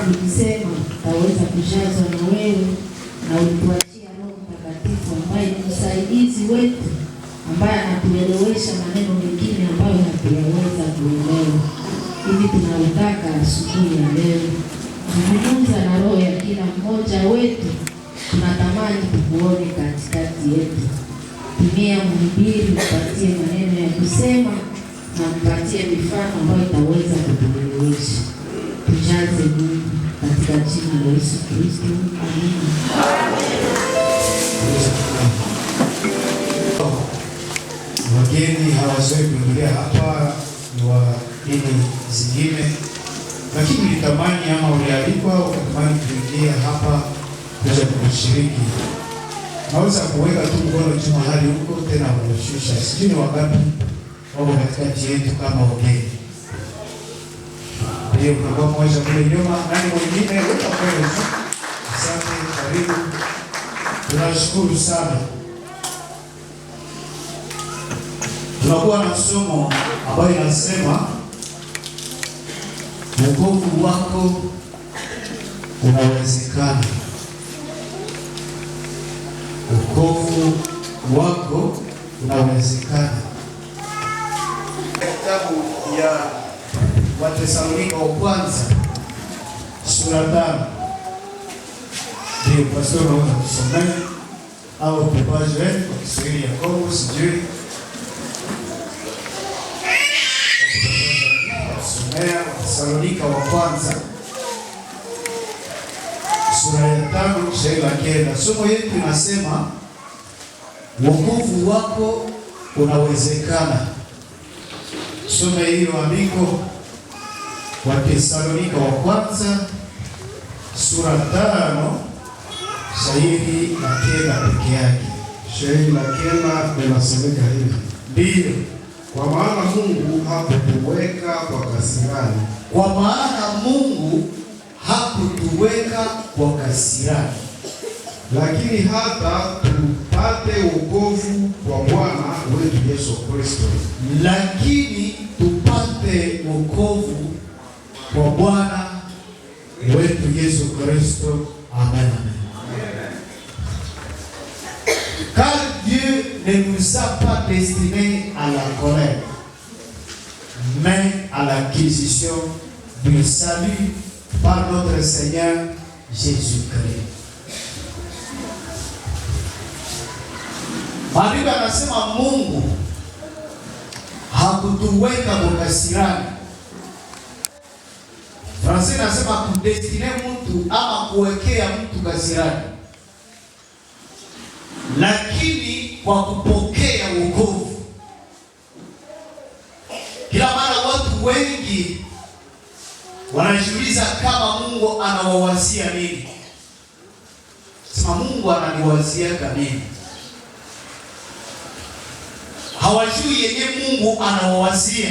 ulisema taweza kujazwa na wewe na ulituachia Roho Mtakatifu ambaye ni msaidizi wetu, ambaye anatuelewesha maneno mengine ambayo hatuyaweza kuelewa. Hivi tunataka asubuhi ya leo kuzungumza na roho ya kila mmoja wetu. Tunatamani tukuone katikati yetu. Tumia mhubiri, upatie maneno ya kusema na mpatie mifano ambayo itaweza kutuelewesha. Tujaze Mungu katika jina la Yesu Kristo. Amina. Wageni hawawezi kuingia hapa, ni wa dini zingine, lakini ulitamani ama ulialikwa ukatamani kuingia hapa kuweza kushiriki. Naweza kuweka tu mkono juu mahali huko tena unashusha. Sijui ni wangapi wako katikati yetu kama wageni. Ndio kwa moja kule nyuma, nani mwingine weka mkono juu. Asante, karibu. Tunashukuru sana. Tunakuwa na somo ambayo inasema wokovu wako unawezekana. Wokovu wako unawezekana. Kitabu ya Wathesalonika wa kwanza sura 5. Ndio pastor anaweza kusomea au pepaje kwa Kiswahili ya Kongo sijui. Wathesalonika wa kwanza sura ya 5 shairi la 9. Somo yetu inasema wokovu wako unawezekana. Somo hilo andiko Wathesalonika wa kwanza sura 5 shairi la 9 peke yake. Shairi la 9 linasemeka hivi: ndio, kwa maana Mungu hapo hakutuweka kwa kasirani. Kwa maana Mungu hakutuweka kwa kasirani, lakini hata tupate wokovu kwa Bwana wetu Yesu Kristo. Lakini tupate wokovu kwa Bwana wetu Yesu Kristo. Amen, amen. Car Dieu ne nous a pas destinés à la colère, mais à l'acquisition du salut par notre Seigneur Jésus-Christ. Maandiko yanasema Mungu hakutuweka kwa kasirani. Fransi nasema kudestine mtu ama kuwekea mtu kasirani, lakini kwa kupokea wokovu. Kila mara watu wengi wanajiuliza kama Mungu anawawazia nini. Sema Mungu ananiwazia nini? Hawajui yenye Mungu anawawazia.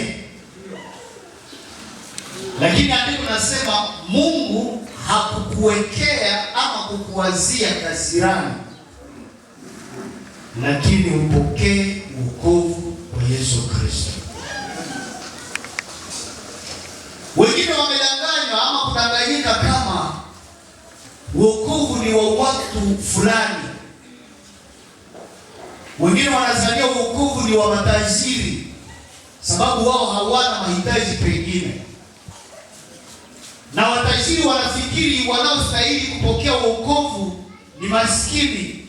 Lakini andiko nasema Mungu hakukuwekea ama kukuwazia kasirani, lakini upokee wokovu wa Yesu Kristo. Wengine wamedanganywa ama kudanganyika kama wokovu ni wa watu fulani. Wengine wanazania wokovu ni wa matajiri, sababu wao hawana mahitaji pengine. Na watajiri wanafikiri wanaostahili kupokea wokovu ni maskini.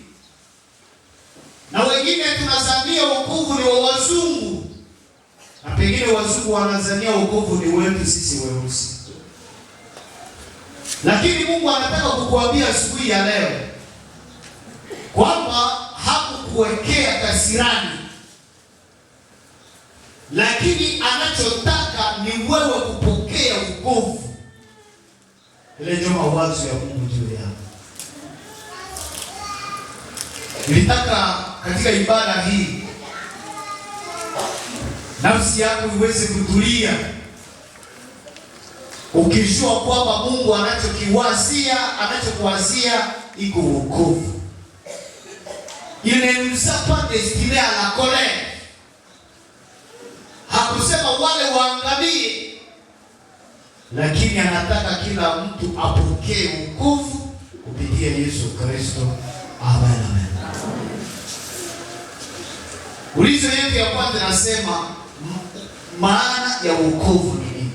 Na wengine tunazania wokovu ni wa wazungu, na pengine wazungu wanazania wokovu ni wetu sisi weusi. Lakini Mungu anataka kukuambia asubuhi ya leo kwamba hakukuwekea kasirani, lakini anachotaka ni wewe kupokea wokovu. Ile ndio mawazo ya Mungu juu yako. Nilitaka katika ibada hii nafsi yako iweze kutulia, ukijua kwamba Mungu anachokuwazia iko wokovu. Il ne nous a pas destinés à la colère. Hakusema wale waangamie, lakini anataka kila mtu apokee wokovu kupitia Yesu Kristo. Amen, amen. Ulizo yetu ya kwanza nasema maana ya wokovu ni nini?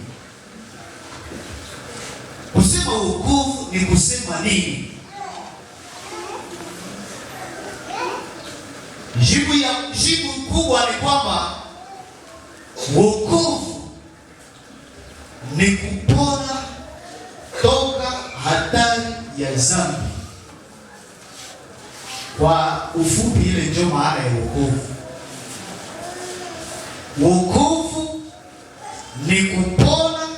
Kusema wokovu ni kusema nini? Jibu kubwa ni kwamba wokovu ni kupona toka hatari ya dhambi. Kwa ufupi, ile ndio maana ya wokovu. Wokovu ni kupona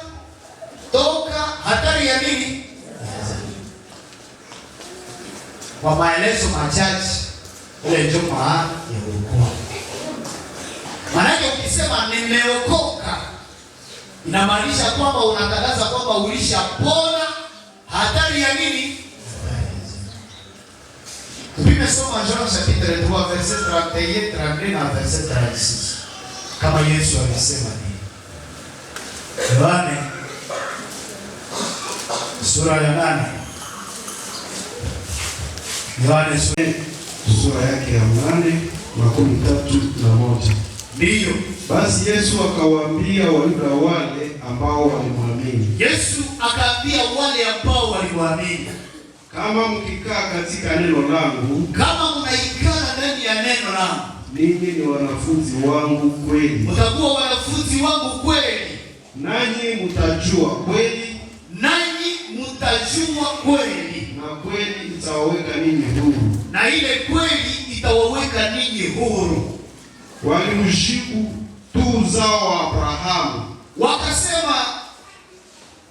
toka hatari ya nini? Kwa maelezo machache, ile ndio maana ya wokovu. Maana ukisema nimeokoka, inamaanisha kwamba unatangaza kwamba ulishapona hatari ya nini? Tumesoma Jean chapitre 3 verset 31, 32 na verset 36. Kama Yesu alisema nini? Yohane sura ya 8. Yohane sura yake ya 8:31. Ndiyo. Basi Yesu akawaambia Wayuda wale ambao walimwamini. Yesu akaambia wale ambao walimwamini, kama mkikaa katika neno langu, kama mnaikaa ndani ya neno langu, ninyi ni wanafunzi wangu kweli. Mtakuwa wanafunzi wangu kweli. Nanyi mtajua kweli. Nanyi mtajua kweli. Na kweli itawaweka ninyi huru. Na ile kweli itawaweka ninyi huru. Walimjibu, tu uzao wa Abrahamu. Wakasema,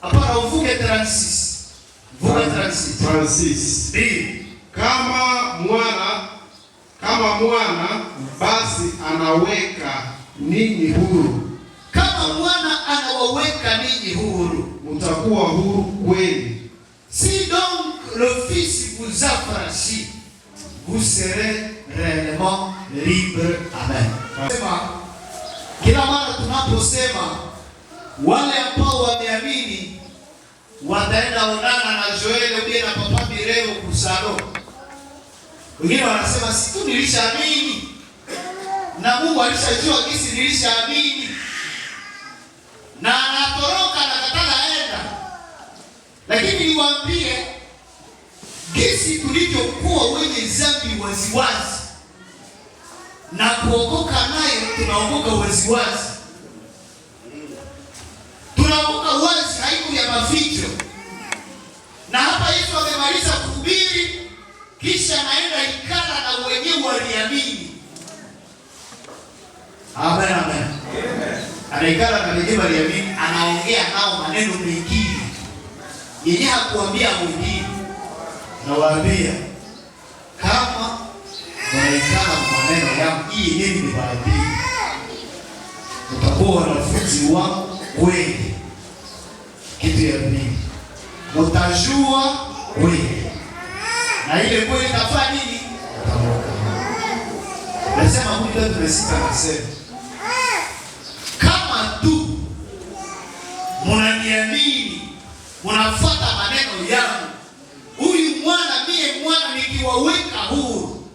hapana, uvuke 36. Vuka 36. Ndiyo. Kama mwana basi anaweka ninyi huru. Kama mwana anawaweka ninyi huru. mtakuwa huru kweli. Si donc le Fils vous affranchit, vous serez réellement libre. Amen. Sema kila mara tunaposema wale ambao wameamini wataenda onana na Joel pia na Papa Bireo kusalo. Wengine wanasema si tu nilishaamini na Mungu alishajua kisi nilishaamini na anatoroka na kataka enda. Lakini niwaambie kisi tulivyokuwa wenye dhambi waziwazi na kuokoka naye, tunaokoka waziwazi. Tunaokoka wazi, haiko ya maficho. Na hapa Yesu amemaliza kuhubiri, kisha anaenda ikala na wenyewe waliamini. Amen, amen. Anaikala na wenyewe waliamini, anaongea nao maneno mengine yenye hakuambia mwingine. Nawaambia kama wanaikala maneno yangu hii yenyewe ni baadhi, utakuwa wanafunzi wangu kweli. Kitu ya pili, utajua kweli, na ile kweli itafanya nini? Nasema Mungu ndio tunasita nasema kama tu mnaniamini, mnafuata maneno yangu, huyu mwana mie mwana nikiwaweka huru,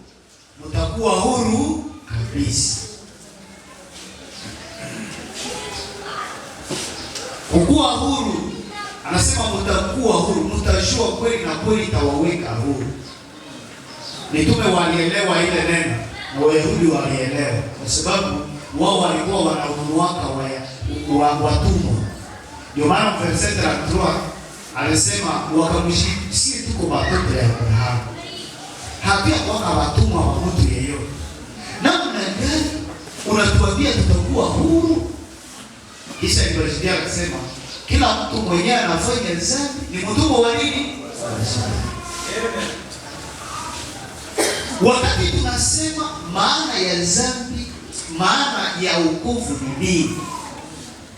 mtakuwa huru kabisa. Kukuwa huru, anasema mtakuwa huru, mtajua kweli na kweli itawaweka huru. Mitume walielewa ile neno na Wayahudi walielewa, kwa sababu wao walikuwa wanaunuaka watumwa. Ndio maana verset 33 alisema wakamshika, si tuko watoto ya Abrahamu, hapia kwa watumwa wa mtu yeyote. Namna gani unatuambia tutakuwa huru? Kisha Ibrahim akasema kila mtu mwenyewe anafanya dhambi ni mtumwa wa nini? Wakati tunasema maana ya dhambi, maana ya wokovu ni nini?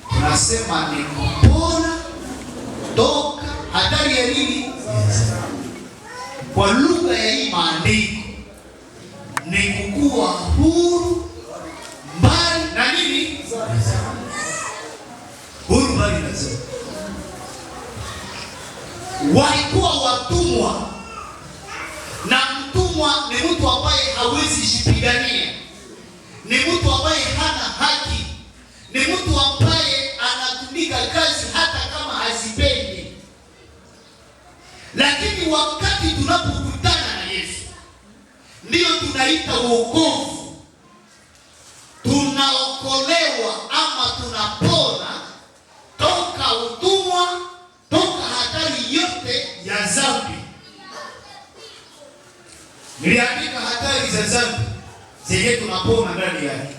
Tunasema ni kupona toka hatari ya nini? Kwa lugha ya hii maandiko ni kukuwa huru mbali na nini? Huru mbali na dhambi. Walikuwa watumwa, na mtumwa ni mtu ambaye hawezi jipigania, ni mtu ambaye hana haki, ni mtu ambaye anatumika kazi hata kama hazipendi. Lakini wakati tunapokutana na Yesu, ndio tunaita wokovu. Tunaokolewa ama tunapona toka utumwa, toka hatari yote ya dhambi. Niliandika hatari za dhambi zenye tunapona ndani yake.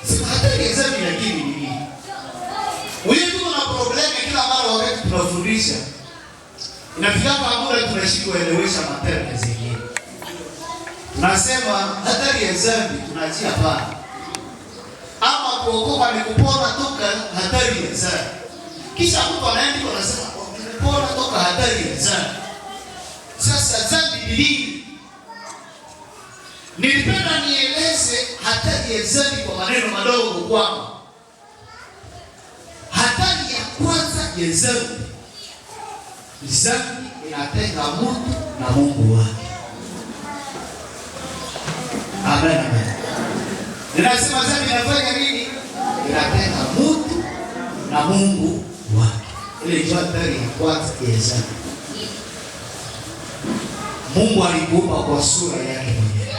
Sema hatari ya dhambi lakini ni nini? Wewe tuko na problemu kila mara wakati tunafundisha. Inafika kwa muda tunashindwa kuelewesha matendo zingine. Tunasema hatari ya dhambi tunachia pale. Ama kuokoka ni kupona toka hatari ya dhambi. Kisha mtu anaenda anasema kupona toka hatari ya dhambi. Sasa dhambi ni nini? Nilipenda nieleze hatari ya dhambi kwa maneno madogo kwamba hatari ya kwanza ya dhambi, dhambi inatenga mtu na Mungu wake. Amen, amen. Ninasema dhambi inafanya nini? Inatenga mtu na Mungu wake. Ile ndio hatari ya kwanza ya dhambi. Mungu alikuumba kwa sura yake mwenyewe.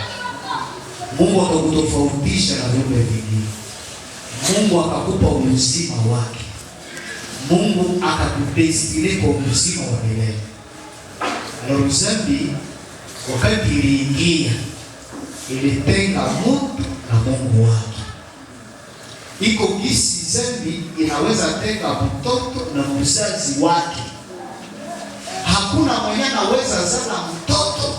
Mungu akakutofautisha na viumbe vingine. Mungu akakupa uzima wake. Mungu akakudestine kwa uzima wa milele. Na dhambi wakati iliingia ilitenga mtu na Mungu wake. Iko kisi dhambi inaweza tenga mtoto na mzazi wake. Hakuna mwenye anaweza zana mtoto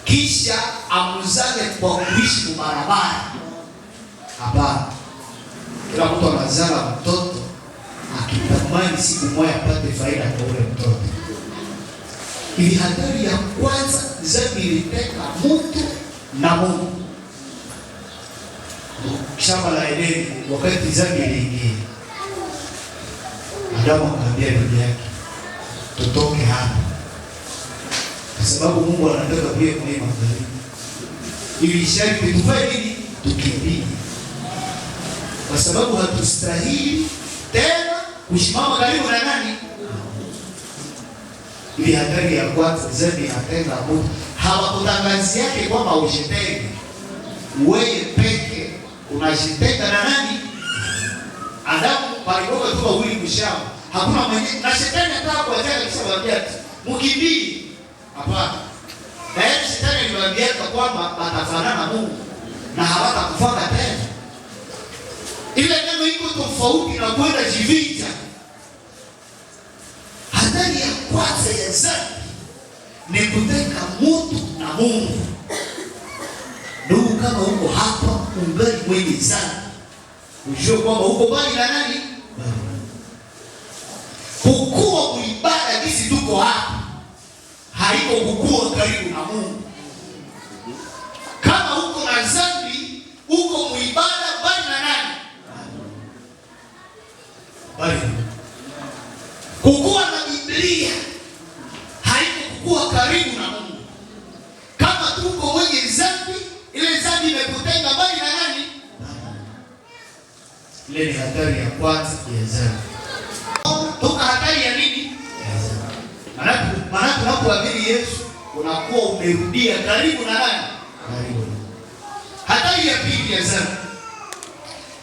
kisha amuzane kwa kuishi barabara. Hapana. Kila mtu anazala mtoto anatamani siku moja apate faida kwa ule mtoto. Ili hatari ya kwanza, dhambi iliteka mtu na Mungu. Shamba la Edeni, wakati dhambi iliingia, Adamu akamwambia bibi yake, tutoke hapa, kwa sababu Mungu anataka pia mlima magharibi. Ili sharti tufanye nini? Tukimbie, kwa sababu hatustahili tena kusimama karibu na nani? Ili hatari ya kwanza, dhambi inatenga mtu. Hawakutangazi yake kwamba ujitenge, wewe peke unajitenga na nani? Adamu palikuwa tu wawili kushamba, hakuna mwenye na shetani ataka kuacha kisha waambia mkimbie. Hapana. Na yeye shetani aliwaambia kwamba watafanana na Mungu na hawatakufuata tena. Ile neno iko tofauti na kwenda jivinja. Hatari ya kwanza ya dhambi ni kuteka mtu na Mungu. Ndugu, kama uko hapa ungali mwenye dhambi, ujue kwamba uko mbali na nani? Kukua kuibada kisi tuko hapa haiko kukua karibu na Mungu. Kama uko na dhambi, uko muibada mbali na nani? Bali kukua na Biblia haiko kukua karibu na Mungu. Kama tuko mwenye dhambi, ile dhambi imekutenga mbali na nani? Ile ni hatari ya kwanza ya dhambi. Toka hatari ya nini? Maana tunapoamini Yesu unakuwa umerudia karibu na nani? Karibu. Hatari ya pili ya dhambi.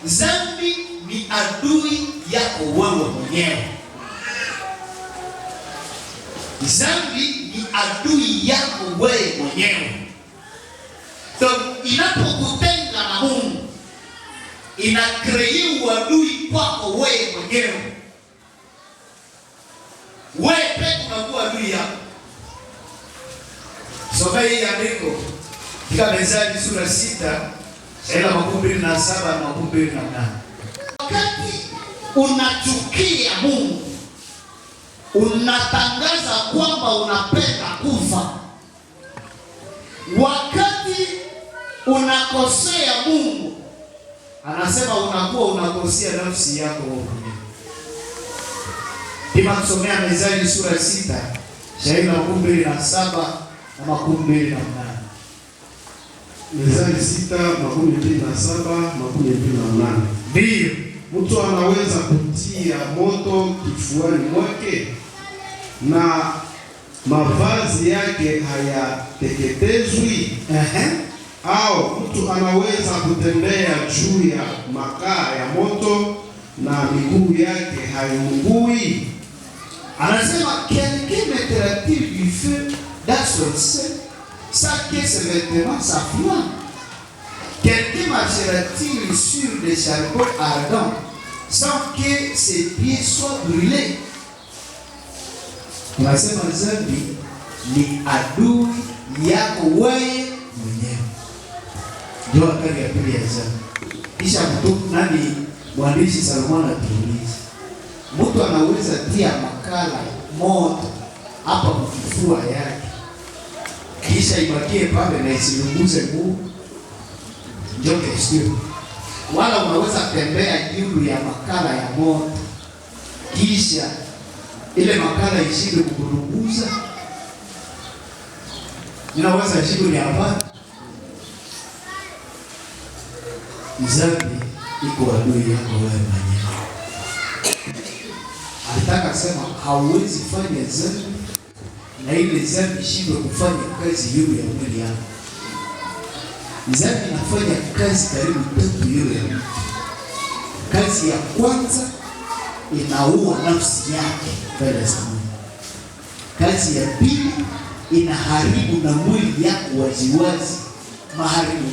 Dhambi ni adui yako wewe mwenyewe. Dhambi ni adui yako wewe mwenyewe. So inapokutenga na Mungu, inakrea uadui kwako wewe mwenyewe. Wewe peke unakuwa adui yako. Soma hii andiko katika Methali sura 6 aya 27 na 28. Wakati unachukia Mungu, unatangaza kwamba unapenda kufa. Wakati unakosea Mungu, anasema unakuwa unakosea nafsi yako wewe. Ima kusomea Methali sura 6 aya 27 na 28. Methali 6:27-28. Ndio. Mtu anaweza kutia moto kifuani mwake na mavazi yake hayateketezwi. Au mtu anaweza kutembea juu ya makaa ya moto na miguu yake haiungui. Anasema quelqu'un mettra-t-il du feu dans son sein sans que ses vêtements s'enflamment? Quelqu'un marchera-t-il sur des charbons ardents sans que ses pieds soient brûlés? Anasema dhambi ni adui yako wewe mwenyewe. Ndio hatari ya pili ya dhambi. Kisha nani mwandishi Salomon atuuliza, mtu anaweza tia makala moto hapa mkifua yake kisha ibakie pale na isilunguze nguo? Ndio kesho. Wala unaweza tembea juu ya makala ya moto kisha ile makala ishinde kukulunguza? Ninaweza shida ni hapa. Dhambi iko adui yako wewe mwenyewe. Alitaka sema hauwezi fanya dhambi na ile dhambi ishindwe kufanya kazi hiyo ya mwili yako. Dhambi inafanya kazi karibu 3 hiyo ya mwili. Kazi ya kwanza inaua nafsi yake mbele za Mungu. Kazi ya pili inaharibu na mwili yako waziwazi, maharibu.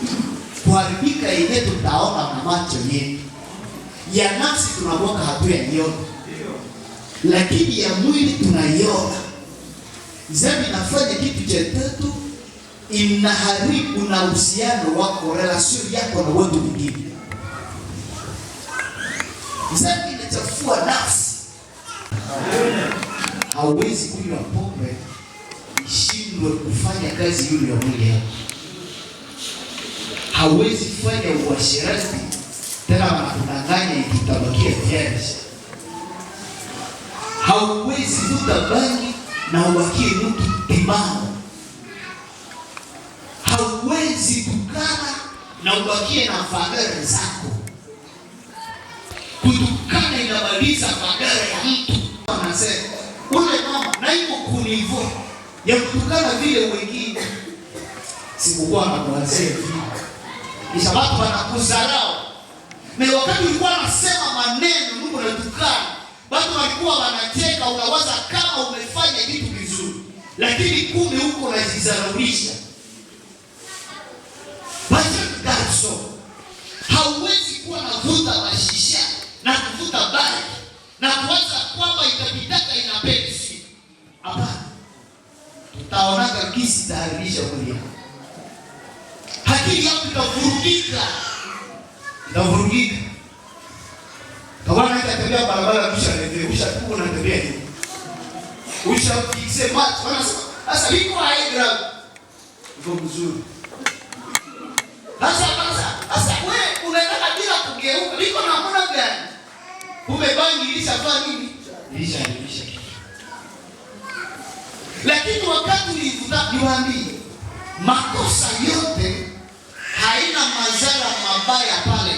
Kuharibika yenyewe tutaona na macho yetu. Ya nafsi tunakuwa hatuyaiona, lakini ya mwili tunaiona. Dhambi inafanya kitu cha tatu, inaharibu na uhusiano wako, relation yako na watu wengine. Dhambi inachafua nafsi. hauwezi kunywa pombe ishindwe kufanya kazi yule ya mwili yako. Hauwezi fanya uasherati tena wanakudanganya ikitabakia vierge. Hauwezi vuta bangi na ubakie mtu timamu. Hauwezi tukana na ubakie na fadhila zako. Kutukana inamaliza fadhila ya mtu. Anasema ule mama na iko kunivo ya kutukana vile wengine. Sikuwa na kuanzia hivi. Kisha watu wanakudharau. Na wakati ulikuwa unasema maneno Mungu anatukana, watu walikuwa wanacheka, unawaza kama umefanya kitu kizuri. Lakini kumbe huko unajidharaulisha. Basi hauwezi kuwa na vuta mashisha na kuvuta bangi na kuwaza kwamba itapitaka inapesi. Hapana. Tutaonaga kisi taharisha mwili yako. Akili yako itavurugika. Itavurugika. Kawana itatembea barabara ushakuwa unatembea hivi. Ushafikise macho. Wanasema sasa liko high ground. Iko mzuri. Sasa wewe unaenda bila kugeuka. Liko na mbona gani? Umebangi ilishafanya nini? Ilisha. Lakini wakati ulivuta niwaambie, makosa yote haina madhara mabaya pale.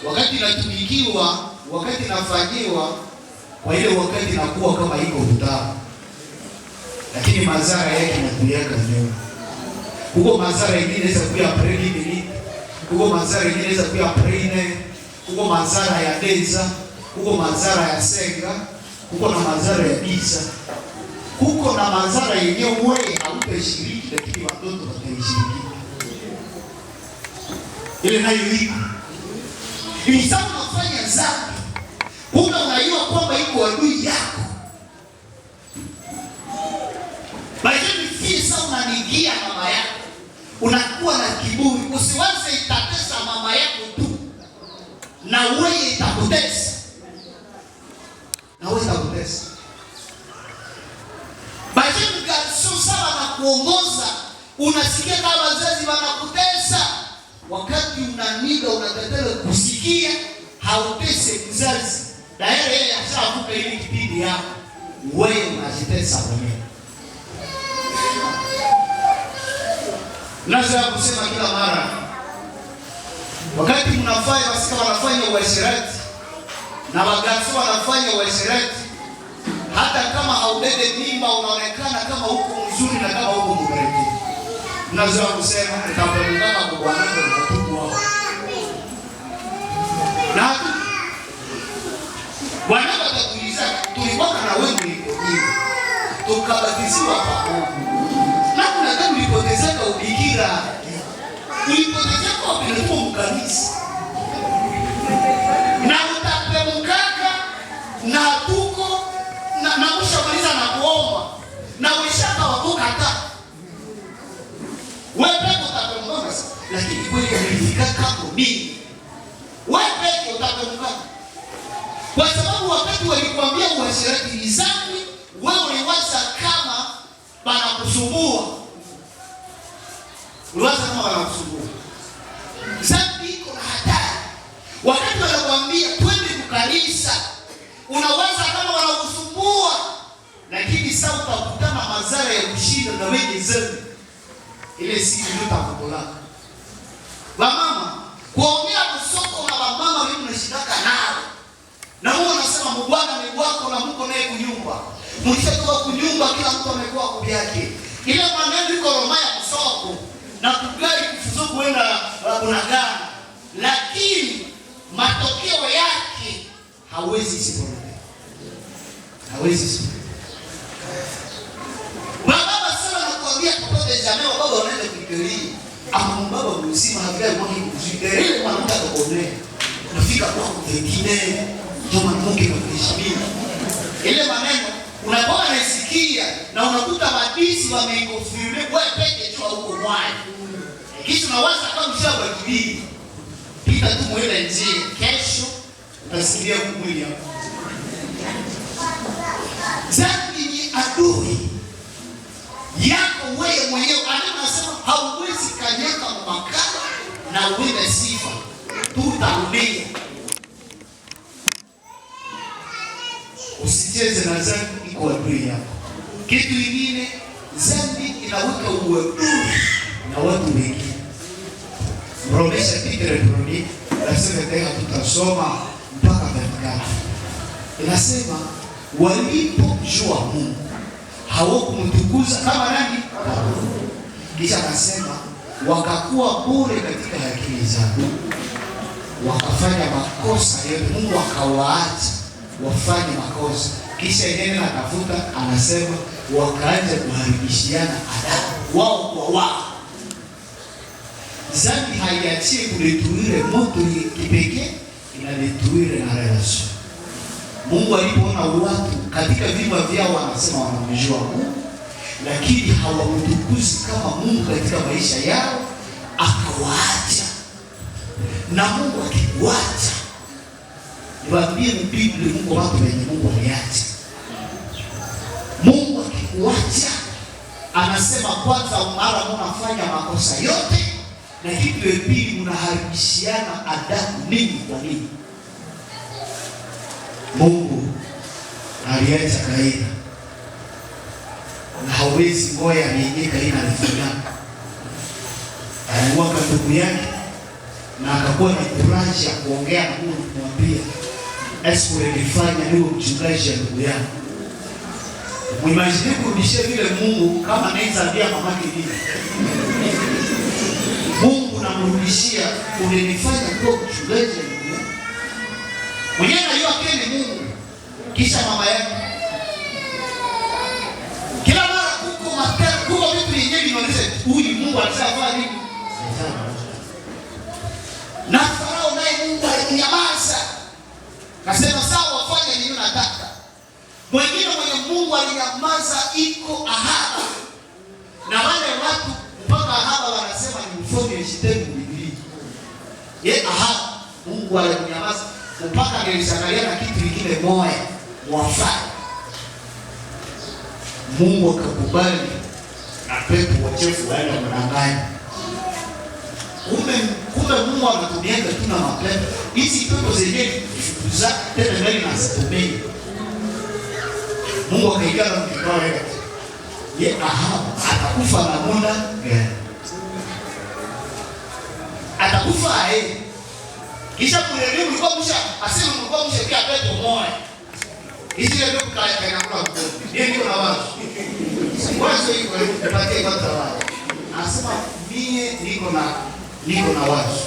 Wakati inatumikiwa, wakati inafanyiwa, kwa ile wakati inakuwa kama iko utamu. Lakini madhara yake yanakuyaka leo. Huko madhara mengine inaweza kuwa pregnant, huko madhara mengine inaweza kuwa pregnant, huko madhara ya denza, huko madhara ya senga, huko na madhara ya bisa. Huko na madhara yenyewe wewe hautashiriki, lakini watoto watashiriki. Ile nayo iko. Ni sawa unafanya dhambi. Unajua kwamba iko adui yako. Bali fisa unanigia mama yako. Unakuwa na kiburi. Usiwaze itatesa mama yako tu. Na wewe itakutesa. Basi mkaso sawa na kuongoza, unasikia kama wazazi wanakutesa. Wakati unaniga unatataka kusikia, hautese mzazi. Na yeye ashavuka ile kipindi yako. Wewe unajitesa mwenyewe. Lazima kusema kila mara. Wakati mnafanya wasika wanafanya uasherati na wagaso wanafanya uasherati, hata kama haubebe mimba unaonekana kama uko mzuri na kama uko mbarikiwa. Lazima kusema utapelekana kwa Bwana na watu wao. Na Bwana atakuuliza tulikuwa na wewe ulipokuja. Tukabatiziwa pamoja. Na kuna kama ulipotezeka ubikira. Ulipotezeka upelekwa mkanisa. Na utapemukaka na tuko na ushamaliza na kuomba. Na ushaka wakukata. Wewe peke utapemukaka. Lakini kweli ulifika hapo mimi. Wewe peke utapemukaka. Kwa sababu wakati walikwambia uasherati ni dhambi, wewe uliwaza kama banakusumbua. Uliwaza kama banakusumbua. Dhambi iko na hatari. Wakati wanakuambia twende kukanisa, unawaza kama wanakusumbua. Lakini sasa utakutana madhara ya kushinda na wewe dhambi. Ile siku ndio utakukolaka. Wamama, kuongea kusoko na wamama wewe unashindaka nao. Na Mungu anasema Bwana ni wako na Mungu naye kunyumba. Mkishakuwa kunyumba kila mtu amekuwa kwa yake. Ile maneno iko Roma ya kusoko na kugai kufuzo kwenda kunagana. Lakini matokeo yake hawezi siporudi. Hawezi siporudi. Baba sana nakwambia kutoka jamii baba wanaenda kukilia. Ama baba mzima hagai mwaki kuzidia ile mwanamke atakonea. Unafika kwa wengine kama mke wa kuheshimiwa. Ile maneno unakuwa unasikia na unakuta madisi wameikofirme wewe peke tu huko mwani. Kisha unawaza kama ushabadilika. Pita tu mwenda nje, kesho utasikia mwili wako. Dhambi ni adui yako wewe mwenyewe. Anasema hauwezi kanyaka makala na uwe sifa. Tutarudia. Usicheze na dhambi, iko adui yako. Kitu kingine, dhambi inaweka uadui na watu wengine. Roma chapitre 1 nasema tena tutasoma mpaka 24. Inasema walipojua Mungu hawakumtukuza kama nani? Kisha akasema wakakuwa bure katika akili zao, wakafanya makosa yote. Mungu akawaacha wafanye makosa. Kisha neno natafuta, anasema wakaanza kuharibishiana adabu wao kwa wao. Dhambi haiachie kuletuire moto kipekee, inaletuire na relation. Mungu alipoona watu katika vinywa vyao wanasema wanamjua Mungu, lakini hawamtukuzi kama Mungu katika maisha yao, akawaacha. Na Mungu akikuacha, niwaambie Biblia, Mungu watu wenye Mungu aliacha. Mungu akikuacha, anasema kwanza mara mnafanya makosa yote, na kitu ya pili mnaharibishiana adabu. Nini? Kwa nini? Mungu aliacha Kaini na hawezi ngoja aliingia Kaini alifanya. Alimuua ndugu yake na akakuwa na kuraji ya kuongea na Mungu kumwambia, "Esko nilifanya niwe mchungaji ya ndugu yangu." Muimagine kurudishia vile Mungu kama anayeambia mamake nini? Mungu namrudishia, "Ulinifanya kuwa mchungaji ya ndugu yangu." Mwenyewe anajua kile Mungu. Kisha mama yake kila mara kuko matendo, kuko vitu vyenyewe vinaonyesha huyu Mungu alishafanya nini. Na Farao naye Mungu alinyamaza. Kasema sawa, wafanye nini nataka. Mwingine mwenye Mungu alinyamaza iko Ahaba. Na wale watu mpaka Ahaba wanasema ni mfalme mshitemu Biblia. Ahaba Mungu alinyamaza mpaka nilishangalia na kitu kingine moja wafanye. Mungu akakubali na pepo wachafu wale wanadanganya. Kumbe Mungu anatumia tu na mapepo. Hizi pepo zenyewe za tena ndani na sitomei. Mungu akaikana mkikao yake. Ahaba atakufa na muda gani? Atakufa aje? Kisha kulelewa mlikuwa msha asema mlikuwa msha kia pepo moja. Hizi ndio kana kula mkono. Yeye ndio na watu. Wazo hiko nipatie kwanza wao. Anasema mie niko na watu.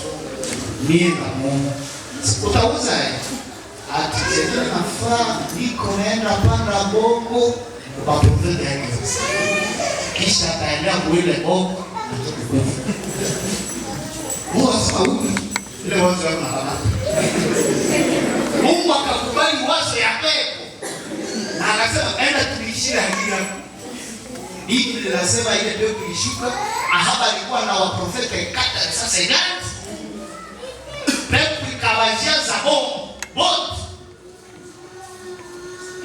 Mie na Mungu. Utauza ati tena nafaa niko naenda panda bongo kwa profeta yake. Kisha ataenda kuile bongo Mungu asema ile wazo yako na baba. Mungu akakubali wazo ya pepo. Na akasema enda tulishia akili yako. Biblia inasema ile pepo ilishuka, Ahaba alikuwa na waprofeta ikata sasa idadi. Pepo ikawajia za bombo.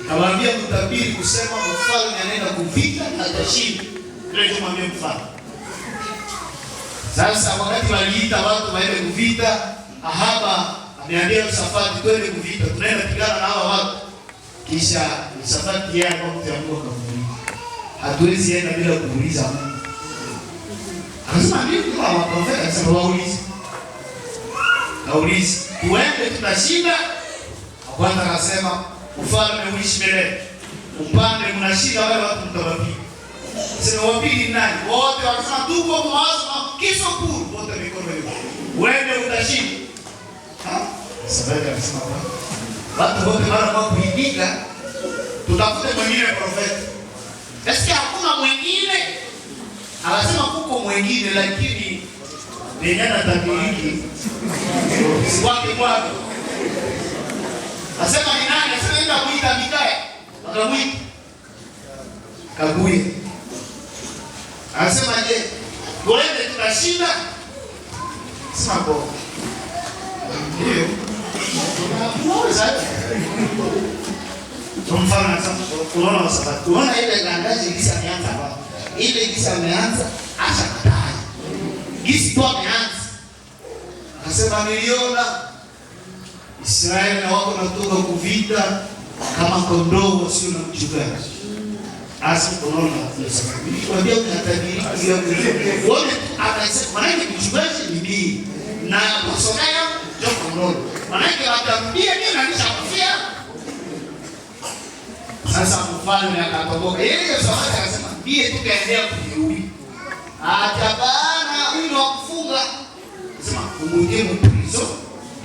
Ikawaambia mtabiri kusema mfalme anaenda kuvita na atashinda. Ile ndio mwambie mfalme. Sasa wakati waliita watu waende kuvita, Ahaba ameambia Safati twende kuvita, tunaenda pigana na hawa watu. Kisha Safati yeye akamwambia Mungu akamuuliza, hatuwezi enda bila kuuliza Mungu. Akasema mimi kama waprofeta akasema waulize. Kaulize, tuende tutashinda. Kwanza akasema ufalme uishi milele. Upande mnashinda wale watu mtawapiga. Sema wapili nani? Wote wakasema tuko mawazo kiso kuru, wote mikono hiyo. Wewe utashinda. Sababu anasema watu wote mara kwa kuipiga tutafute mwingine profeta. Eske hakuna mwingine? Anasema kuko mwingine lakini Benyana tabiriki si wake kwake. Anasema ni nani? Anasema enda kuita Mikaya. Akamwita Kabuye. Anasema je, tuende tutashinda? Sema kwa ndio. Kwa mfano nasema unaona wasabati. Unaona ile gandaji gisi ameanza hapa. Ile gisi ameanza acha baadaye. Gisi tu ameanza. Anasema niliona Israeli na wako natoka kuvita kama kondoo wasio na mchungaji. Asi unaona wasabati. Nikwambia unatabiri ile uone akasema maana mchungaji ni mimi. Na kusomea ndio kondoo. Maana atamwambia mimi nalishakufia. Sasa mfalme akatoboka. Yeye Samaki akasema ndiye tukaendelea kujirudi. Acha bana huyu wa kufunga. Sema umwingie mprizo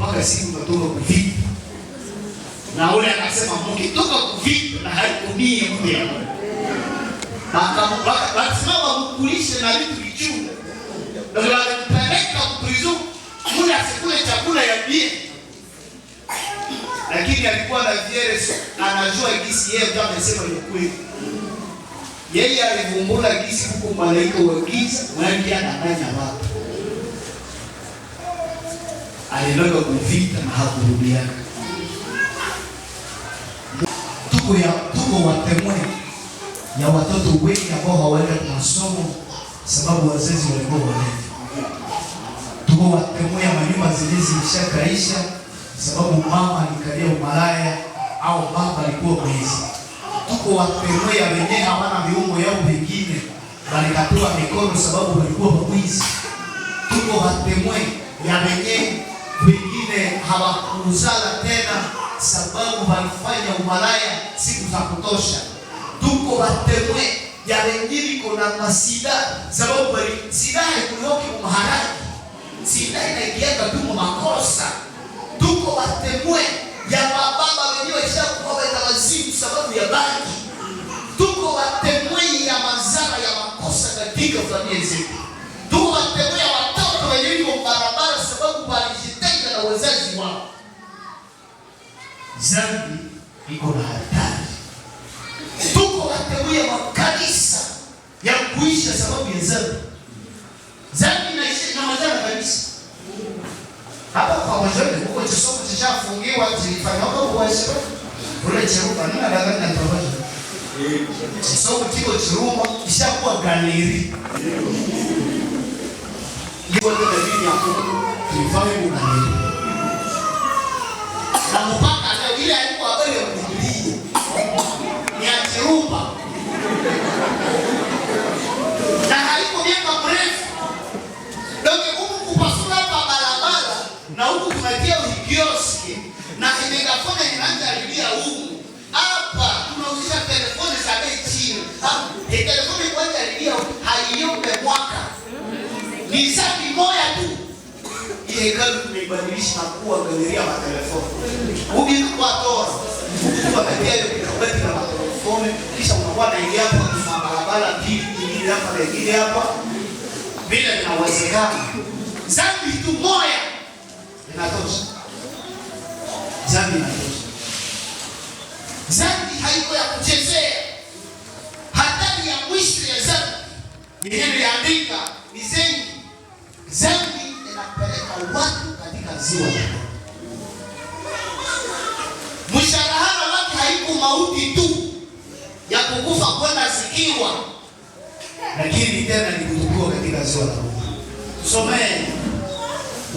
mpaka siku utatoka kuvita. Na ule akasema mkitoka kuvita na haikumie kuya. Akasema mkulishe na vitu vichungu. Ndio akapeleka mprizo mule asikule chakula ya bie. Lakini alikuwa na vieresi, anajua gisi yeye ndio amesema ni kweli. Yeye alivumbula gisi huko malaika wa giza wanaingia ndani ya watu. Aliloga kuvita na hakurudiana. Tuko watemwe ya watoto wengi ambao hawaenda kwa masomo sababu wazazi walikuwa walevi. Tuko watemwe ya manyumba zilizishakaisha sababu mama alikalia umalaya au baba alikuwa mwizi. Tuko watemwe ya wenyewe hawana viungo yao vingine walikatoa mikono sababu walikuwa mwizi. Tuko watemwe ya wenyewe wengine hawakuzala tena sababu walifanya umalaya siku za kutosha. Tuko watemwe ya wengine kuna masida sababu sida haikuloki maharani. Sida inaingia tu makosa. Tuko watemwe ya mababa wenyewe ishakuwa wenda wazimu sababu ya bangi. Tuko watemwe ya mazara ya makosa katika familia zetu. Tuko watemwe ya watoto wenyewe kwa barabara sababu walijitenga na wazazi wao. Zambi iko na hatari. Tuko watemwe ya makanisa ya kuisha sababu ya zambi. Zambi inaisha na mazara kanisa. Hapa kwa wajane huko chisomo chishafungiwa zilifanya huko kwa Yesu. Ule chirupa nini anadhani na tawaje? Chisomo kiko chiruma kishakuwa galeri. Ndipo ndio dini ya Mungu tulifanya galeri. Na mpaka leo ile alikuwa habari ya Biblia. Ni chirupa. Na haiko miaka mrefu. Ndio kupasula hapa barabara na huku tunatia kioski na imegafona inaanza alilia huku. Hapa tunauzisha telefoni za bei chini. Telefoni kwanza alilia haiombe mwaka. Ni safi moja tu. Ile hekalu tumeibadilisha kuwa galeria ya telefoni. Ubi kwa tora. Kwa katia ile kabati na telefoni kisha unakuwa naingia hapo kwa barabara mbili hapa na ingine hapa. Bila inawezekana. Zambi tu moja inatosha. Zambi inatosha. Zambi haiko ya kuchezea. Hatari ya mwisho ya zambi yenyewe iliandika ni zengi. Zambi inapeleka watu katika ziwa. Mshahara wake haiko mauti tu ya kukufa kwenda zikiwa, lakini tena ni kutukua katika ziwa la Mungu. Somee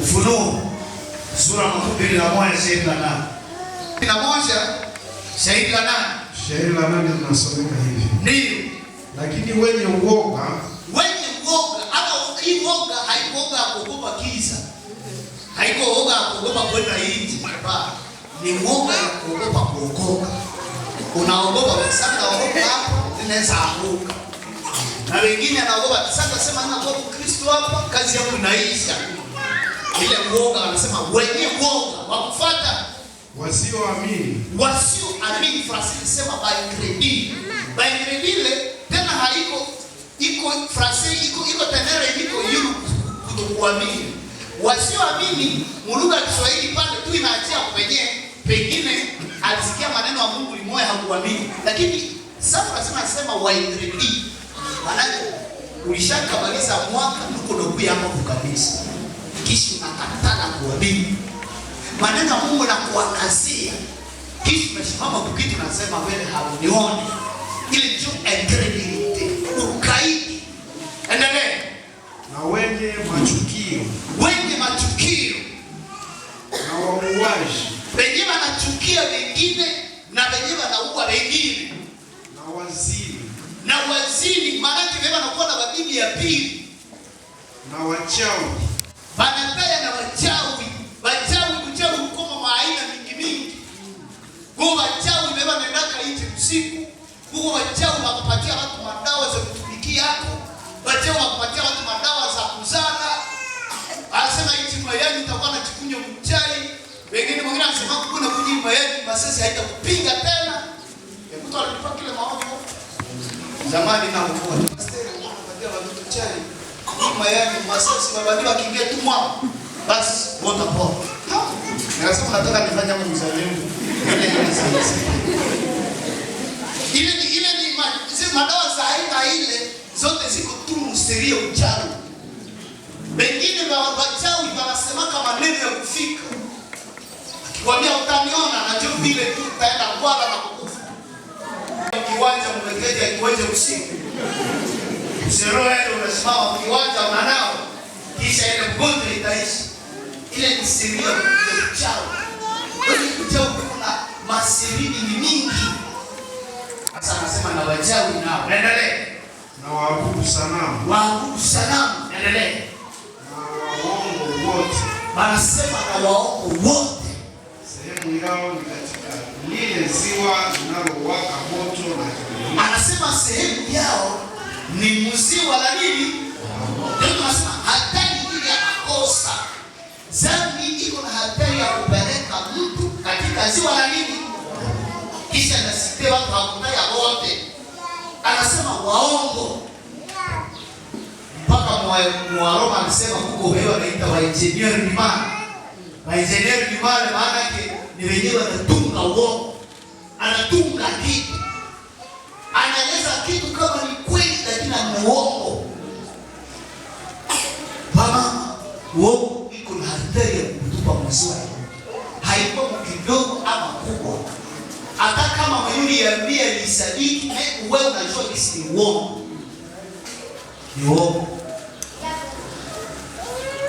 Ufunuo sura 21:28. Shairi la 8 linasomeka hivi. Ndio. Lakini wenye uoga ama hii uoga haikuoga kuogopa kiza. Haiko uoga kuogopa kwenda nje. Hapana. Ni uoga ya kuogopa kuokoka. Unaogopa kwa sababu unaogopa hapo inaweza anguka. Na wengine anaogopa sasa sema ninaogopa Kristo hapa kazi yangu inaisha. Ile uoga anasema wenye uoga wakufuata wasioamini. Wasioamini Francis sema by credit. By credit tena haiko iko Francis iko tenere iko yulu kutokuamini. Wasioamini mlugha ya Kiswahili pale tu inaachia pengine alisikia maneno ya Mungu limoya hakuamini. Lakini sasa anasema by credit. Maana ulishakabaliza mwaka huko ndio kuya hapo kabisa. Kisha unakatana kuamini maneno ya Mungu na kuangazia. Kisha tumesimama kukiti nasema wewe haunioni. Ile ndio incredulity, ukaidi. Endelee. Na wenye machukio, na wauaji, wenyewe wanachukia wengine na wenyewe wanaua wengine, na wazini, maana wewe wanakuwa na bibi ya pili, na wachawi, wanapea na wachawi kama maaina mingi. Kwa wachawi wewe wanaendaka nje usiku, kwa wachawi wakupatia watu madawa za kutumikia hapo, wachawi wakupatia watu madawa za kuzana. Anasema hichi mayani utakuwa na chikunywa mchai. Mwingine anasema kuna kunywa mayani masasi haitakupinga tena. Mtu alipa kile maono. Zamani na mvua. Pastor anapatia watu chai. Mayani masasi mabadi wakiingia tu mwa. Basi water pour. Nasema nataka nifanye kama mzalendo. Ile ni madawa za aina ile zote ziko tu msterio uchawi. Wengine wachawi wanasema kama maneno ya kufika. Akikwambia utaniona na njoo vile tu utaenda kwala na kukufa. Kiwanja mwekeje kiwanja usiku. Usiroe unasimama kiwanja unanao. Kisha ile mgonjwa itaishi. Ile ni siri ya uchawi. Kwa uchawi kuna masirini mingi. Sasa anasema na wachawi nao. Endelee. na waabudu sanamu, Endelee. waongo wote, Anasema na waongo wote, sehemu yao ni katika lile ziwa linalowaka moto na kiberiti. Anasema sehemu yao ni mziwa la nini? Ndio tunasema hatari ile ya makosa. Dhambi iko na hatari ya kupeleka mtu katika ziwa la nini? Kisha nasikia watu hakutaya wote. Anasema waongo. Mpaka Mwaroma anasema huko wewe wanaita waengineer ni maana. Waengineer ni maana yake ni wenyewe wanatunga uongo. Anatunga kitu. Anaeleza kitu kama ni kweli lakini ni uongo. Mama, uongo iko na hatari ya kutupa mziwa. Haiko kidogo ama kubwa. Hata kama mayuri ya mbia ni sadiki, wewe unajua kisi ni uongo. Ni uongo.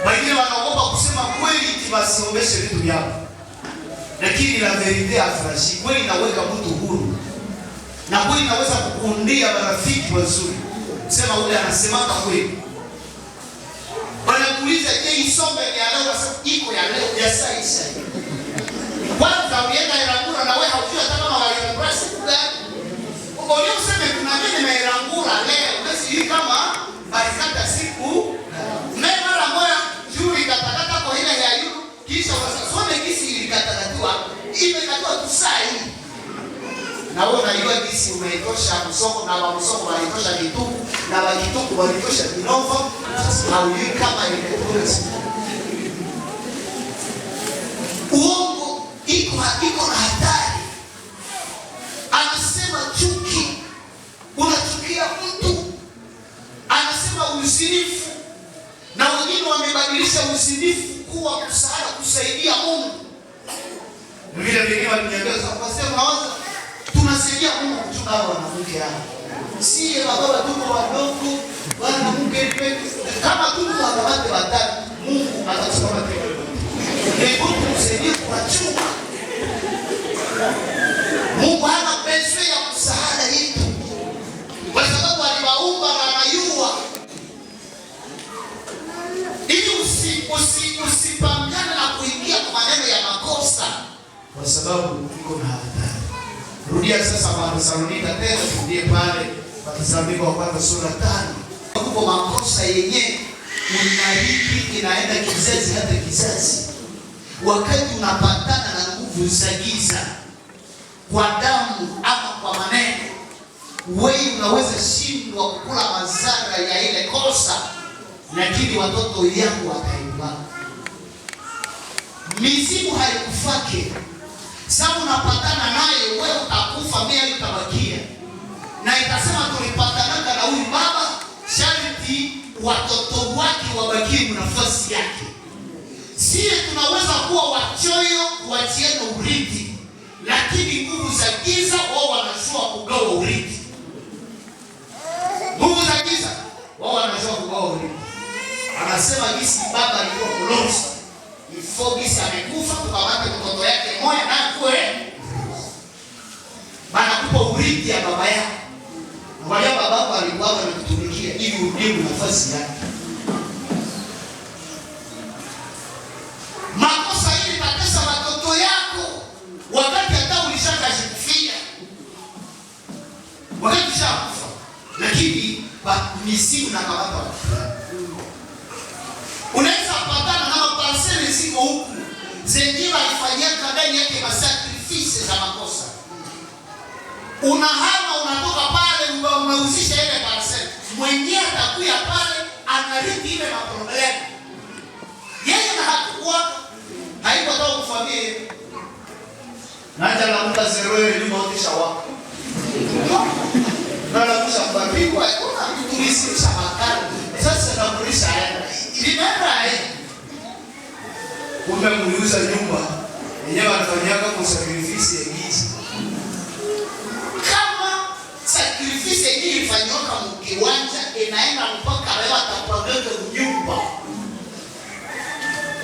Wengine wanaogopa kusema kweli tibasiomeshe vitu vyao. Lakini la verite afrashi, kweli inaweka mtu huru. Na kweli inaweza kukundia marafiki wazuri. Sema ule anasemaka kweli. Wanakuuliza je, isombe ya leo nasema iko ya leo ya sasa. Kwanza ulienda Irangura na wewe haujui hata kama waliimpress gani. Mbona useme kuna nini na Irangura leo? Basi kama balikata siku mara moja juu ikatakata kwa ile ya yulu kisha wasome kisi ilikatakatiwa imekatwa tu saa hii. Na wewe unajua kisi umeitosha msoko na wa msoko walitosha kituku na wa kituku walitosha Minova. Sasa haujui kama imetosha. Uongo iko na hatari. Anasema chuki. Unachukia mtu. Anasema uzinifu. Na wengine wamebadilisha uzinifu kuwa msaada kusaidia Mungu. Vile vile waliniambia kwa sababu nawaza tunasaidia Mungu kuchunga wanawake hao. Si baba tuko wadogo wanawake kama tuko wanawake watatu Mungu atachukua tena. Hebu tusaidie kuwachunga. Mungu hana pesa ya msaada yetu. Kwa sababu aliwaumba na anayua. Ili usipambane na kuingia kwa maneno ya makosa. Kwa sababu iko na hatari. Rudia sasa kwa Thesalonika tena turudie pale kwa Thesalonika wa kwanza sura 5. Huko makosa yenyewe unariki inaenda kizazi hata kizazi. Wakati unapatana na nguvu za giza kwa damu ama kwa maneno, wewe unaweza shindwa kukula madhara ya ile kosa, lakini watoto yako wataiba. Mizimu haikufake. Sasa unapatana naye wewe utakufa, mimi utabakia. Na itasema tulipatana na huyu baba, sharti watoto wake wabakie nafasi yake. Sisi tunaweza kuwa wachoyo kuachiana urithi, lakini nguvu za giza wao wanajua kugawa urithi. Nguvu za giza wao wanajua kugawa urithi. Anasema gisi baba alikuwa mlozi, ifo gisi amekufa, tukamate mtoto yake moja na kwe banakupa urithi ya baba yako. Wale babako alikuwa anakutumikia ili urudie nafasi yake. Makosa hili tatesa watoto yako wakati hata ulishakashikufia. Wakati ushakufa, lakini misimu na kamata watu. Unaweza patana na maparsele ziko huku zenyewe alifanyia ndani yake masacrifice za makosa. Unahama unatoka pale unauzisha ile parcel. Mwenyewe atakuya pale anarithi ile na problem. Yeye na hakuwa haiko toka kufamia. Naja na muda zero ile ni maotisha wako. Na nakusha mbariwa kuna tulisisha makali. Sasa na polisi aenda. Ilimera kumbe muuza nyumba. Yenyewe anafanyaka kwa sacrifice ya giza. Sacrifice hii ilifanywa mkiwanja inaenda mpaka leo atapanga nyumba.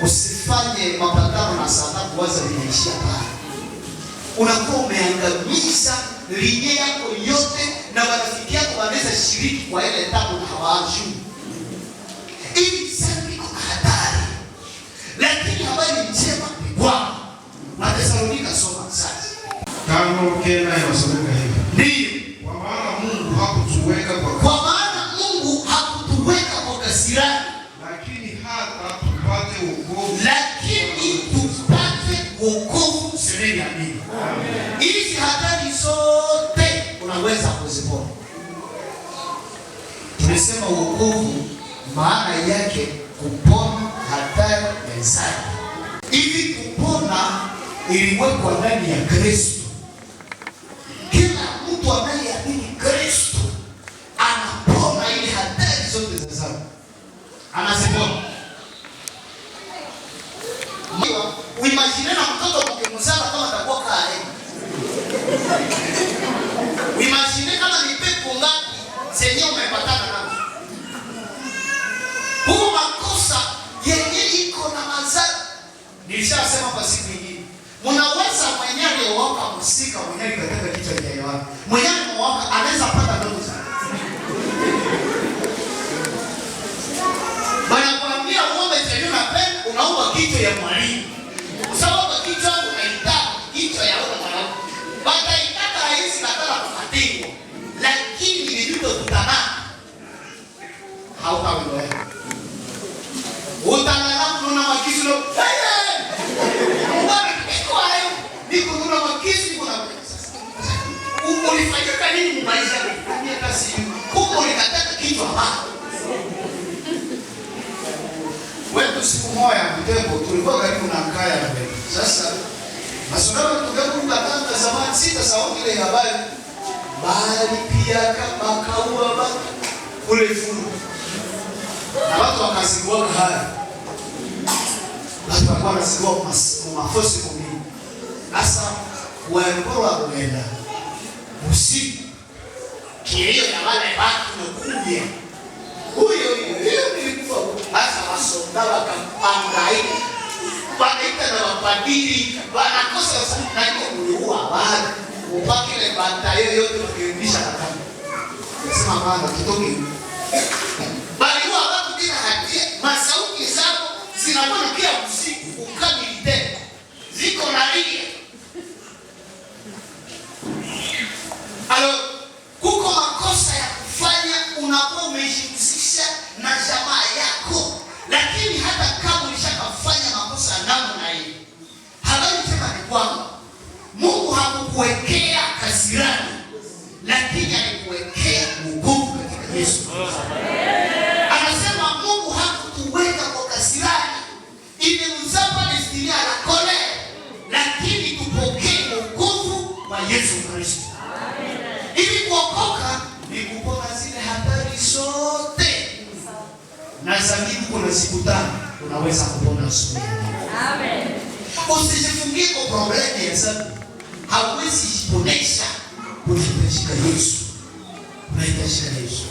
Usifanye mapatano na sababu kuwaza vinaishia pale. Unakuwa umeangamiza linie yako yote na marafiki yako wanaweza shiriki kwa ile tabu na hawajui. Hii sasa iko hatari. Lakini habari njema ni kwamba Wathesalonika soma sasa. Kama Kena inasomeka hivi. Ndio. Kwa maana Mungu hakutuweka kwa kasirani, lakini tupate wokovu semeni amini. Hizi hatari zote unaweza kuzipona. Tumesema wokovu maana yake kupona hatari ya dhambi. Hivi kupona iliwekwa ndani ya Kristo. Kila mtu anayeamini Kristo anapona ile hatari zote za dhambi. Anazipona. Uimagine na mtoto mkimzala kama atakuwa kale. Uimagine kama ni pepo ngapi zenye umepatana nazo. Huo makosa yenye iko na madhara. Nilishasema kwa siku nyingine. Mnaweza mwenyewe waka msika mwenyewe katika kichwa cha Yohana. Mwenyewe mwaka anaweza pata ndoto sana. Bana kuambia uombe chenye unapenda unaomba kichwa ya mwalimu. Sababu kichwa unaitaka kichwa ya wewe mwanangu. Bata itaka haisi nataka kufatingwa. Lakini nilito kutana. Hautawewe. Utangana kuna makisu leo. Niko kuna makisi kuna ulifanyika nini maisha kutumia kasi huko nikataka kichwa hapa. Wewe siku moja mtembo tulikuwa karibu na kaya na wewe. Sasa masonara tukakuta kama zamani sita sauti ile habari bali pia kama kaua baba kule furu. Na watu wakazingua haya. Watu walikuwa wanazingua mafosi kwa asa kuembora kuenda usiku kilio ya wale watu nakuja huyo nilikuwa hasa wasonda wakapangaika wanaita na mapadiri wanakosa sana na kuua wale upake ile bata yote wakirudisha kama nasema maana kitoke bali watu bila hatia masauti zao zinakuwa kila usiku ukamili tena ziko na ria. Alo, kuko makosa ya kufanya unakuwa umejihusisha na jamaa yako. Lakini hata kama ulishakafanya makosa namna hii, habari njema ni kwamba Mungu hakukuwekea kasirani, lakini alikuwekea wokovu katika Yesu. Anasema Mungu hakutuweka kwa kasirani ili mzapa destiny la kole, lakini tupokee wokovu wa Yesu Kristo. Ili kuokoka ni kupona zile hatari zote. Na zabibu kuna siku tano unaweza kupona asubuhi. Amen. Usijifungie kwa problemu ya zabibu. hauwezi jiponesha. Unahitajika Yesu, unahitajika Yesu.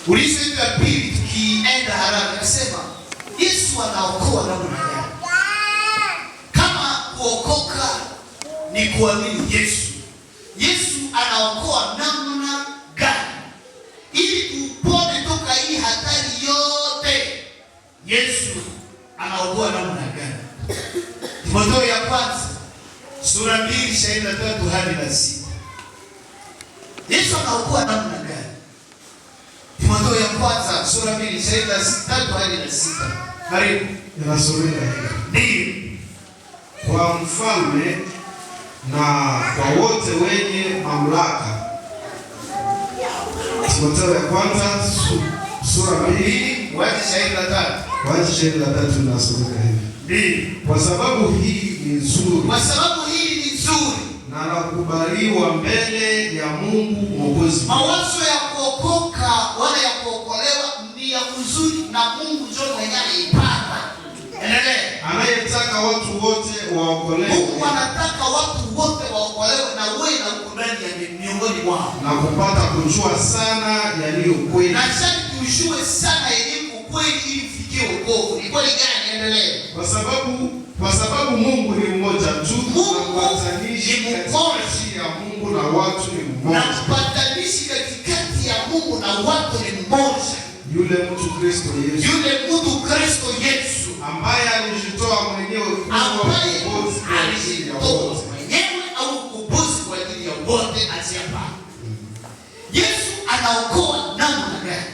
Ulizo hiyo ya pili, tukienda haraka, nasema Yesu anaokoa namna gani? Kama kuokoka ni kuamini Yesu, Yesu anaokoa namna gani? Ili tupone toka hii hatari yote, Yesu anaokoa namna gani? Timotheo ya kwanza sura 2:23 hadi 6. Yesu anaokoa namna gani? Timotheo ya kwanza sura 2:23 hadi 6. Karibu. Inasomeka hivi. Ndiyo. Kwa mfalme na kwa wote wenye mamlaka. Timotheo ya kwanza sura 2:23. Wacha 23 inasomeka hivi. Ndiyo. Kwa sababu hii ni nzuri. Kwa sababu hii ni nzuri na nakubaliwa mbele ya Mungu Mwokozi. Mawazo ya kuokoka wala ya kuokolewa ni ya nzuri na Mungu ndio mwenyewe anaipanga. Endelee. Anayetaka watu wote waokolewe. Mungu anataka watu wote waokolewe na wewe na uko ndani ya miongoni mwao. Na kupata kujua sana yaliyo kweli. Na sasa tujue sana yaliyo kweli ili tufikie wokovu. Ni kweli gani? Endelee. Kwa sababu Mungu ni mmoja tu, Mungu na mpatanishi katikati ya Mungu na watu ni mmoja. Na mpatanishi katikati ya Mungu na watu ni mmoja. Yule mtu Kristo Yesu. Yule mtu Kristo Yesu ambaye alijitoa mwenyewe kuwa mkombozi kwa ajili ya wote. Mwenyewe au mkombozi kwa ajili ya wote asiyepa. Yesu anaokoa namna gani?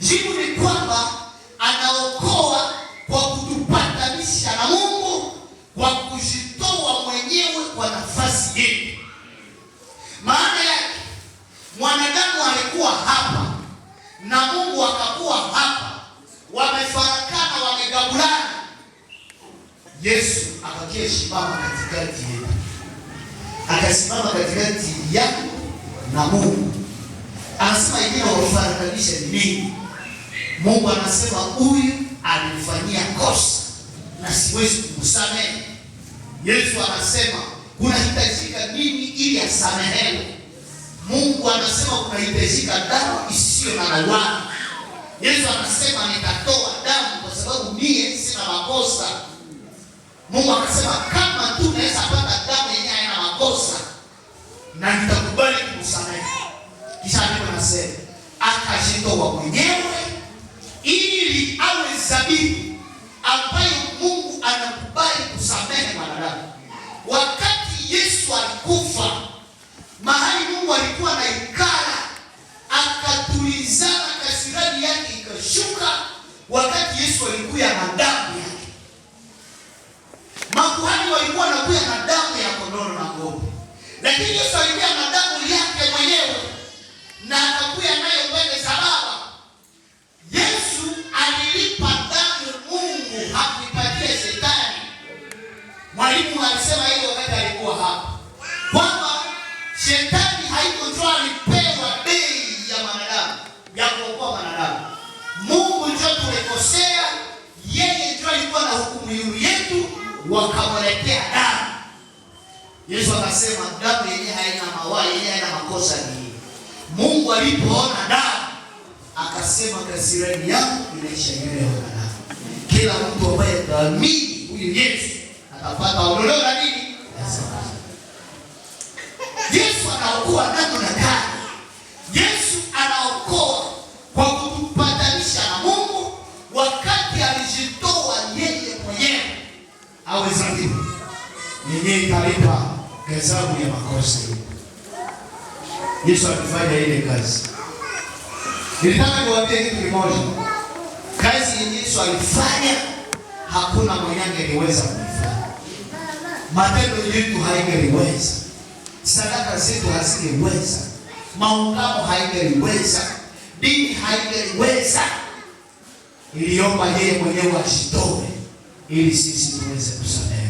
Jibu ni kwamba anaokoa kwa kutupatanisha na Mungu, kwa kujitoa mwenyewe kwa nafasi yetu. Maana yake mwanadamu alikuwa hapa na Mungu akakuwa hapa, wamefarakana, wamegabulana. Yesu akakia simama katikati yetu, akasimama katikati yako na Mungu. Anasema yeye wafarakanisha nini? Mungu anasema huyu alinifanyia kosa na siwezi kumsamehe. Yesu anasema kunahitajika nini ili asamehewe? Mungu anasema kunahitajika damu isiyo na lawama. Yesu anasema nitatoa damu kwa sababu mimi sina makosa. Mungu akasema kama tu naweza pata damu yenyewe haina makosa na nitakubali kumsamehe. Kisha ndipo anasema akajitoa mwenyewe ili awe zabibu ambayo Mungu anakubali kusamehe wanadamu. Wakati Yesu alikufa, mahali Mungu alikuwa anaikala, akatulizana, kasirani yake ikashuka. Wakati Yesu alikuja na damu yake, makuhani walikuwa wanakuja na damu ya kondoo na ng'ombe, lakini Yesu alikuja na damu yake mwenyewe na akakuja nayo mbele za Baba. Yesu alilipa damu Mungu, hakuipatia Shetani. Mwalimu alisema hiyo wakati alikuwa hapa, kwamba Shetani haikutoa, alipewa bei ya wanadamu, ya kuokoa wanadamu. Mungu ndio tulikosea, yeye ndio alikuwa na hukumu yetu, wakamletea damu. Yesu akasema damu yenyewe haina mawaa, yenyewe haina makosa ni. Mungu alipoona damu akasema kasirani yangu inaisha yule wanadamu. Kila mtu ambaye ataamini huyu Yesu atapata ondoleo la nini? Yesu anaokoa namna gani? Yesu anaokoa kwa kutupatanisha na Mungu, wakati alijitoa yeye mwenyewe awe zabibu. Yeye italipa hesabu ya makosa. Yesu alifanya ile kazi. Nilitaka niwaambie kitu kimoja. Kazi yenye Yesu alifanya hakuna mwenye angeweza kuifanya. Matendo yetu haingeweza. Sadaka zetu hazingeweza. Maungamo haingeweza. Dini haingeweza. Iliomba yeye mwenyewe ajitoe ili sisi tuweze kusamehe.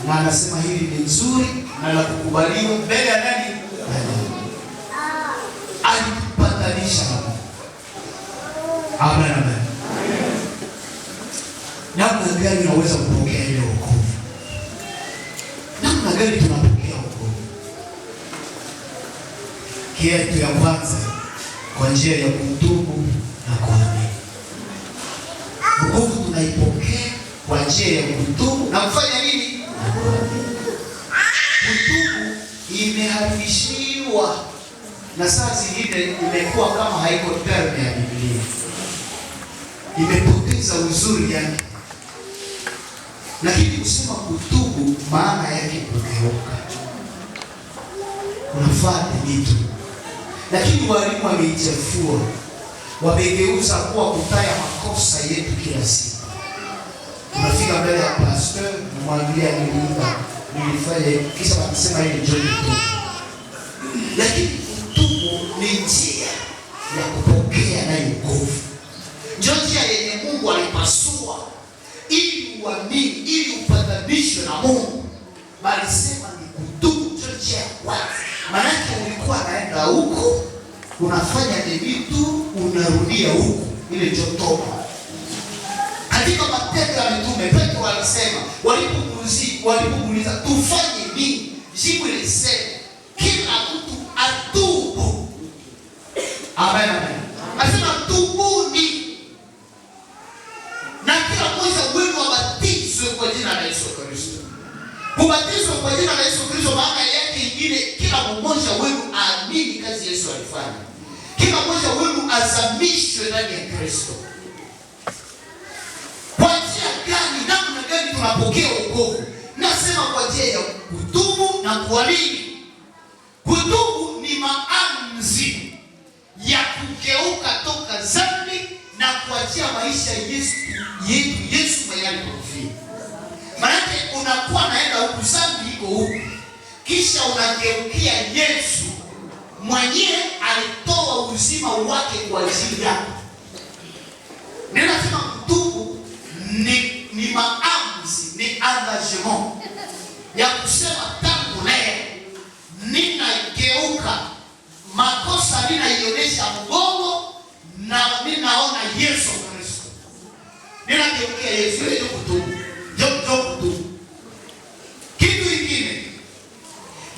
Na anasema hili ni nzuri na la kukubaliwa mbele ya nani? Alipatanisha na Mungu. Amen, amen. Namna gani unaweza kupokea ile wokovu? gani tunapokea wokovu? Kitu ya kwanza, kwa njia ya kutubu na kuamini. Wokovu tunaipokea kwa njia ya kutubu na kufanya nini? Na kuamini. Kutubu imehamishiwa na saa zingine imekuwa kama haiko term ya Biblia, imepoteza uzuri yake. Lakini kusema kutubu maana yake kugeuka, unafuata vitu. Lakini walimu wameichafua, wamegeuza kuwa kutaya makosa yetu kila siku. Unafika mbele ya pastor, unamwambia niliiba, nilifanya, kisha wanasema ile ndio kutubu. Lakini kutubu ni njia ya kupokea na wokovu. Ndio njia yenye Mungu alipasua ili uamini, ili upatanishwe na Mungu. Bali sema ni kutubu ndio njia ya kwanza. Maana ulikuwa naenda huko, unafanya vitu, unarudia huko, ile ndio toba. Katika Matendo ya Mitume, Petro alisema, walipomuuliza tufanye nini? Jibu lisema, kila mtu atubu. Amen, amen. Anasema tubuni. Na kila mmoja wenu abatizwe kwa jina la Yesu Kristo. Kubatizwa kwa jina la Yesu Kristo maana yake ingine, kila mmoja wenu aamini kazi Yesu alifanya. Kila mmoja wenu azamishwe ndani ya Kristo. Kwa njia gani, namna gani tunapokea wokovu? Nasema kwa njia ya kutubu na kuamini. Kutubu ni maamuzi ya kugeuka toka dhambi na kuachia maisha Yesu mwenyewe alipofia. Maana unakuwa naenda huku, dhambi iko huku, kisha unageukia Yesu mwenyewe alitoa uzima wake kwa ajili yako. Ninasema kutubu ni maamuzi, ni engagement ya kusema tangu leo ninageuka, makosa ninaionyesha mgongo na ninaona Yesu Kristo. Ninageukia Yesu, ndio kutubu. Ndio kutubu. Kitu kingine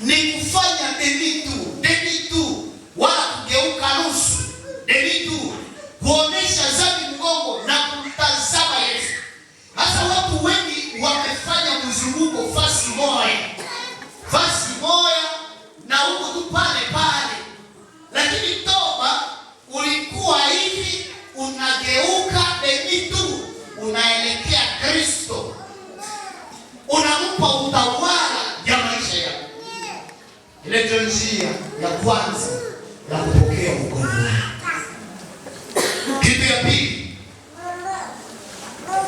ni kufanya delitu, wala kugeuka nusu. Delitu, kuonesha dhambi mgongo na kumtazama Yesu. Hasa watu wengi wamefanya mzunguko fasi moja na huko tu pale. Lakini toba ulikuwa hivi, unageuka delitu, unaelekea Kristo. Unampa utawala ya maisha yako. Ile ndio njia ya kwanza ya kupokea wokovu. Kitu ya pili,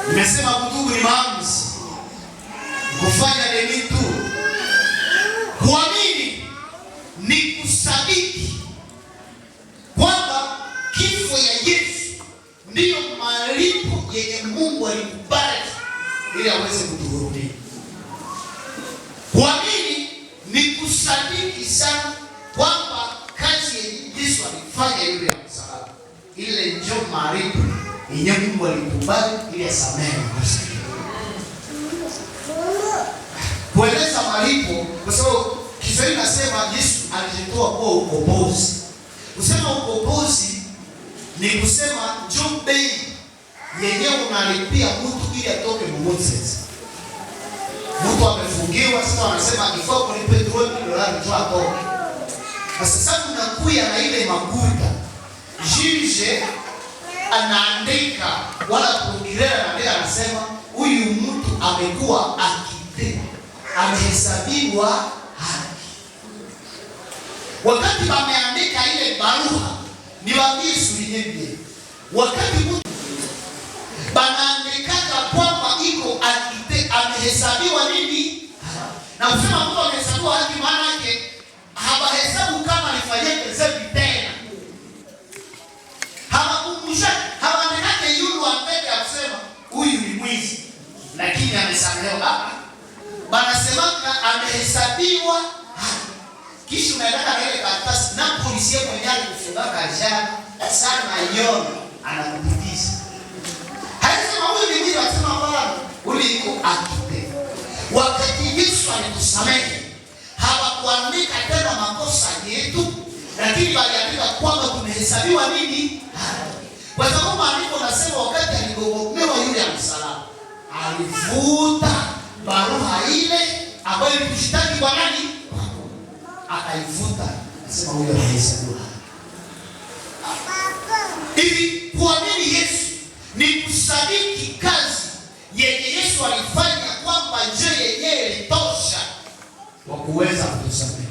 nimesema kutubu ni maamuzi, kufanya delitu. Kuamini ni kusadiki kwamba kifo ya Yesu ndiyo malipo yenye Mungu alikubali ili aweze kutuhurumia. Kuamini ni kusadiki sana kwamba kazi yenye Yesu alifanya ile ya msalaba, ile ndio malipo yenye Mungu alikubali ili asamehe makosa. Kueleza malipo, kwa sababu Kiswahili nasema Yesu alijitoa kwa ukombozi. Kusema ukombozi ni kusema ndio bei yenyewe unalipia mtu ili atoke mmoja. Mtu amefungiwa, sasa wanasema ifaa kulipe $3 tu atoke. Sasa unakuya na ile maguta. Juge anaandika wala procureur anaandika, anasema huyu mtu amekuwa akite, amehesabiwa haki. Wakati wameandika ile barua, niwaambie sulinyebie, wakati mtu banaandika kwamba iko akite, amehesabiwa nini? Na kusema mtu amehesabiwa haki maana yake habahesabu kama alifanyike dhambi tena. Hawakumbusha, hawaandikake yule ambele ya kusema huyu ni mwizi lakini amesamehewa. Banasemaka amehesabiwa haki. Kisha unaenda na ile karatasi na polisi mwenyewe alifungaka jana sana yoni anakupitisha. Haisema huyu ni mwizi, anasema bwana ule iko akite. Wakati Yesu alitusamehe, hawakuandika tena makosa yetu, lakini waliandika kwamba tumehesabiwa nini? Kwa sababu maandiko nasema wakati aligogomewa yule ya msalaba, alivuta barua ile ambayo ilitushtaki kwa nani? Akaivuta, akasema huyo amehesabiwa. Hivi kuamini Yesu ni kusadiki kazi yenye Yesu alifanya kwamba njia yenyewe ilitosha kwa kuweza kutusamehe.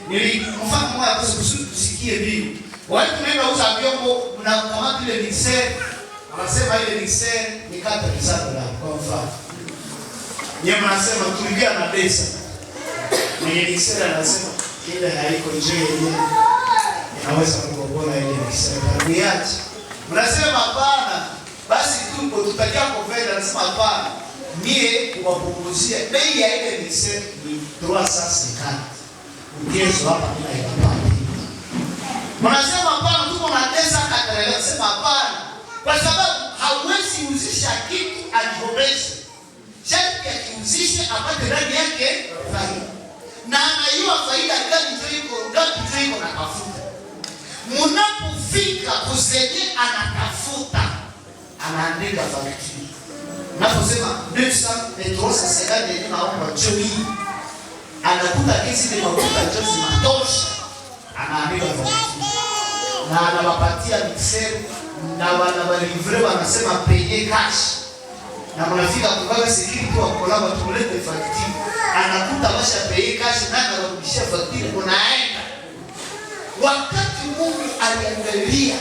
Nilimfano mmoja kwa sababu tusikie mbili. Wale tunaenda uza vyombo na kama ile mixer, anasema ile mixer ni kata kisado la kwa mfano. Nyama anasema tuligia na pesa. Mwenye mixer anasema ile haiko njia yenyewe inaweza kugogola ile mixer. Niache. Unasema hapana. Basi tupo tutakia kwa fedha, anasema hapana. Mie kuwapunguzia bei ya ile mixer ni 3 sasa kati. Ungezo hapa bila ikapata. Wanasema hapana, tuko na pesa katarele. Wanasema hapana, kwa sababu hauwezi uzisha kitu ajibobeshe. Sharti akiuzishe apate ndani yake faida. Na anayua faida gani ndio iko, ngapi ndio iko natafuta. Mnapofika kusenye anatafuta, anaandika fakturi. Unaposema 200 yenye naomba choi, anakuta kesi ni makuta jozi matosha, anaandika fakturi. Na anawapatia mixer na wanabalivre wanasema paye cash. Na mnafika kubaga security wa kolaba tumlete fakturi. Anakuta basha paye cash na anarudishia fakturi, unaenda. Wakati Mungu aliangalia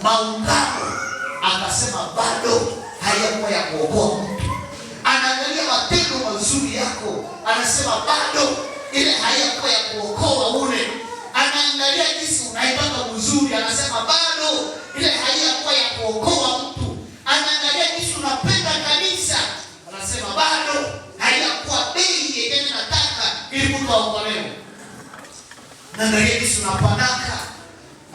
maungano akasema bado hayakuwa ya kuokoa mtu. Anaangalia matendo mazuri yako, anasema bado ile hayakuwa ya kuokoa ule. Anaangalia jinsi unaipanga mzuri, anasema bado ile hayakuwa ya kuokoa mtu. Anaangalia jinsi unapenda kanisa, anasema bado hayakuwa bei yenyewe nataka ili mtu aokolewe. Anaangalia jinsi unapanaka,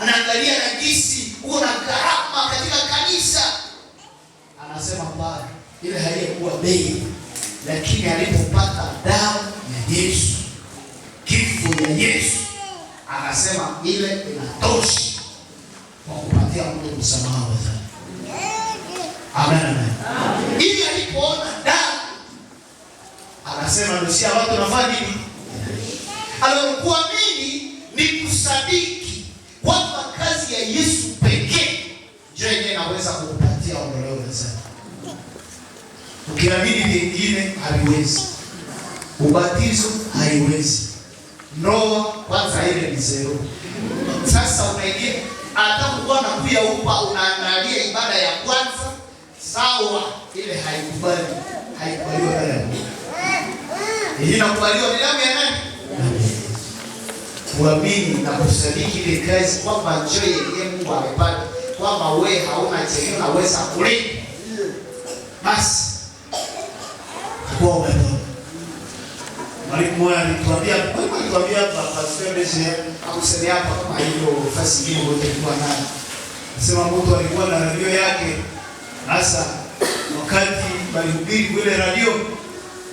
anaangalia na jinsi una gharama katika kanisa, anasema bado ile hayakuwa bei. Lakini alipopata damu ya Yesu, kifo ya Yesu, akasema ile inatosha kwa kupatia mtu msamaha wa dhambi. Amen, amen. Ili alipoona damu, akasema ndio watu wanafanya nini? Alokuamini ni kusadiki kwamba kazi ya Yesu pekee ndio yenyewe inaweza kukupatia ondoleo la dhambi. Ukiamini vingine haliwezi. Ubatizo haiwezi. Ndoa kwanza ile ni zero. Sasa unaingia hata kuwa na kuya upa, unaangalia ibada ya kwanza sawa, ile haikubali. Haikubaliwa na Mungu. Hii inakubaliwa ni damu ya nani? Kuamini na kusadiki ile kazi kwamba njoo yenyewe Mungu amepata, kwamba wewe hauna chenye unaweza kulipa. Basi kwa wewe mwalimu alituambia pastor Bese akusema hapa kama hiyo fasi nyingine wote kwa nani. Sema mtu alikuwa na radio yake. Sasa wakati balihubiri kule radio,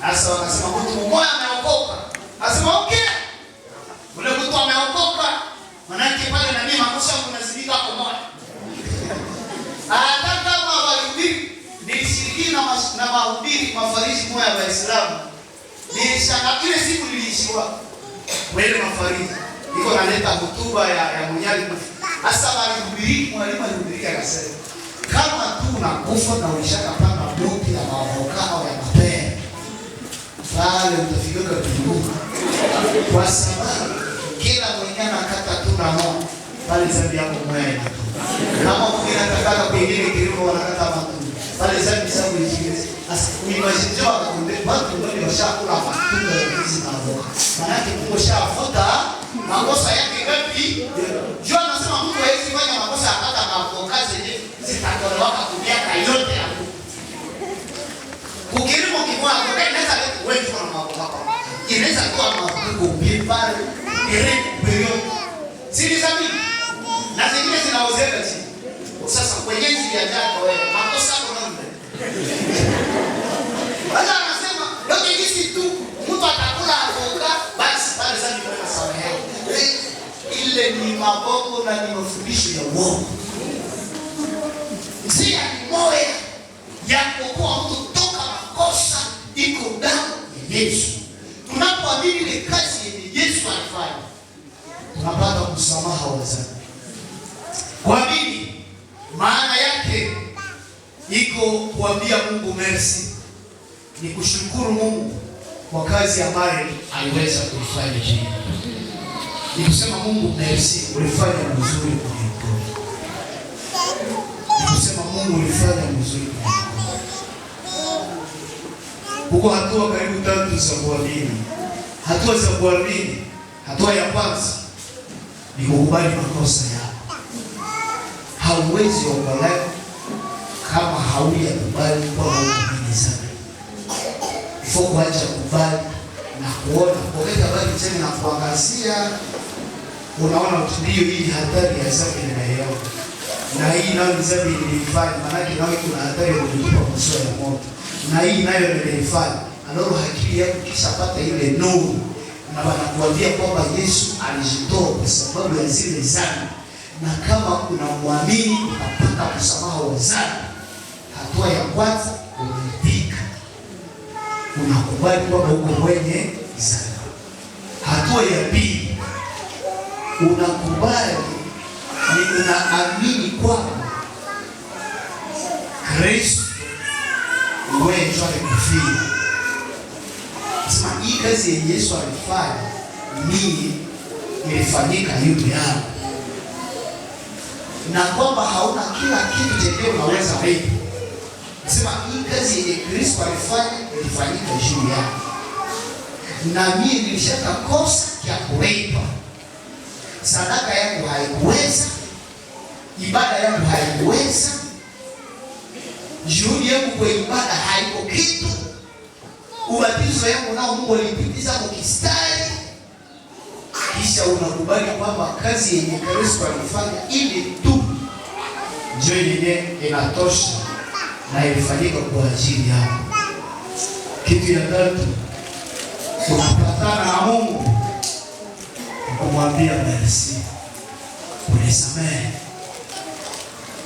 sasa wakasema mtu mmoja ameokoka. Asema okay. Ule mtu ameokoka, manake pale na mimi makosa yangu yanazidika kwa moja. Hata kama balihubiri nilishiriki na mahubiri mafariji moja ya Waislamu. Nilishanga ile siku nilishiwa wale mafariji. Niko naleta hotuba ya mnyali. Hasa walihubiri, mwalimu alihubiri akasema, kama tu unakufa na ulishakapanda boti ya mavolkano ya mapema, pale utafika mbinguni. Kwa sababu kila mwenye anakata tu na moyo, pale dhambi yako mwenyewe. Kama mwingine atakata kwingine kilimo wanakata matunda, pale dhambi zako hizi. Asa kuimajinja wakunde watu ndio washakula matunda ya hizi na mboga. Maana Mungu shafuta makosa yake ngapi? Jua anasema Mungu hawezi fanya makosa hata makosa zenyewe zitatolewa kwa miaka yote hapo. Kukirimo kimwa kwa inaweza wewe kwa makosa. Inaweza kuwa mafuko mbipale, ile period. Silizabi. Na zingine zinaozeka chini. Sasa kwenye zile yako wewe makosa yako ndio. Wala anasema yote hizi tu ile ni mabongo na ni mafundisho ya uongo. Njia ni moja ya kuokoa mtu toka makosa, iko damu ya Yesu. Tunapoamini ile kazi yenye Yesu alifanya, tunapata msamaha wa dhambi. Kuamini maana yake iko kuambia Mungu merci, ni kushukuru Mungu kwa kazi ambayo aliweza kuifanya jana. Ni kusema Mungu merci, ulifanya mzuri kuliko. Ni kusema Mungu ulifanya mzuri kuliko. Huko hatua karibu 3 za kuamini. Hatua za kuamini, hatua ya kwanza ni kukubali makosa yako. Hauwezi kuokolewa kama haujakubali kwa Mungu sana. Ifo kuacha kubali na kuona kwa habari tena na kuangazia, unaona ndio hii hatari ya dhambi inayoyo. Na hii nayo dhambi ilifanya, maana yake nayo kuna hatari ya kutupa moto ya moto. Na hii nayo ilifanya. Aloro hakili yako kisha pata ile nuru, na wanakuambia kwamba Yesu alijitoa kwa sababu ya zile dhambi. Na kama unamwamini utapata msamaha wa dhambi. Hatua ya kwanza unaridhika. Unakubali kwamba uko kwenye dhambi. Hatua ya pili unakubali, ni unaamini kwamba Kristo wewe ndiye alikufia. Sema hii kazi ya Yesu alifanya mimi ilifanyika hivi hapa. Na kwamba hauna kila kitu chenye unaweza wewe. Sema hii kazi ya Kristo alifanya ilifanyika juu yako. Na mimi nilishaka kosa ya kulipa. Sadaka yangu haikuweza, ibada yangu haikuweza, juhudi yangu kwa ibada haiko kitu, ubatizo yangu nao Mungu alipitiza kwa kistari. Kisha unakubali kwamba kazi yenye Kristo alifanya ili tu ndio yenye inatosha na ilifanyika kwa ajili yako. Kitu ya tatu, unapatana na Mungu kumwambia merci, unisamehe.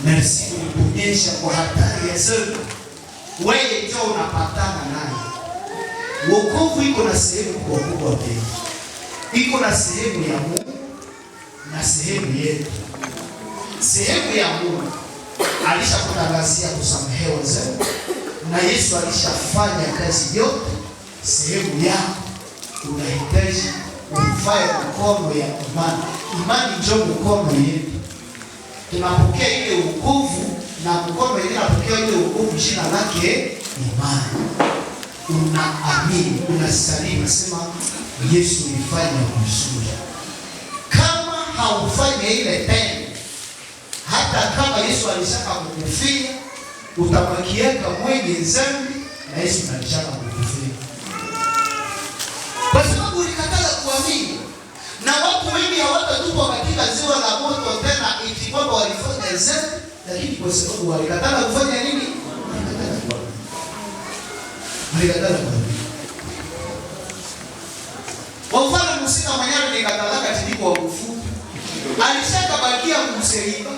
Merci kuonyesha kwa hatari ya dhambi. Wewe ndio unapatana naye. Wokovu iko na sehemu kubwa mbili. Iko na sehemu ya Mungu na sehemu yetu. Sehemu ya Mungu alishakutangazia kusamehewa dhambi, na Yesu alishafanya kazi yote. Sehemu yako unahitaji ufanye mkono ya imani. Imani ndio mkono yetu. Tunapokea ile wokovu na mkono ile unapokea ile wokovu, jina lake imani. Unaamini, unasalimu, sema Yesu nifanye vizuri. Kama haufanye ile tendo, hata kama Yesu alishaka kukufia, utabakiaka mwenye dhambi na Yesu alishaka kukufia. Kwa sababu ulikataza kuamini. Na watu wengi hawatatupwa katika ziwa la moto tena eti kwamba walifanya dhambi, lakini kwa sababu walikataza kufanya nini? Walikataza kuamini. Kwa mfano Musika mwenyewe nikataka tiliko wa kufuta. Alishakabakia kumseriba.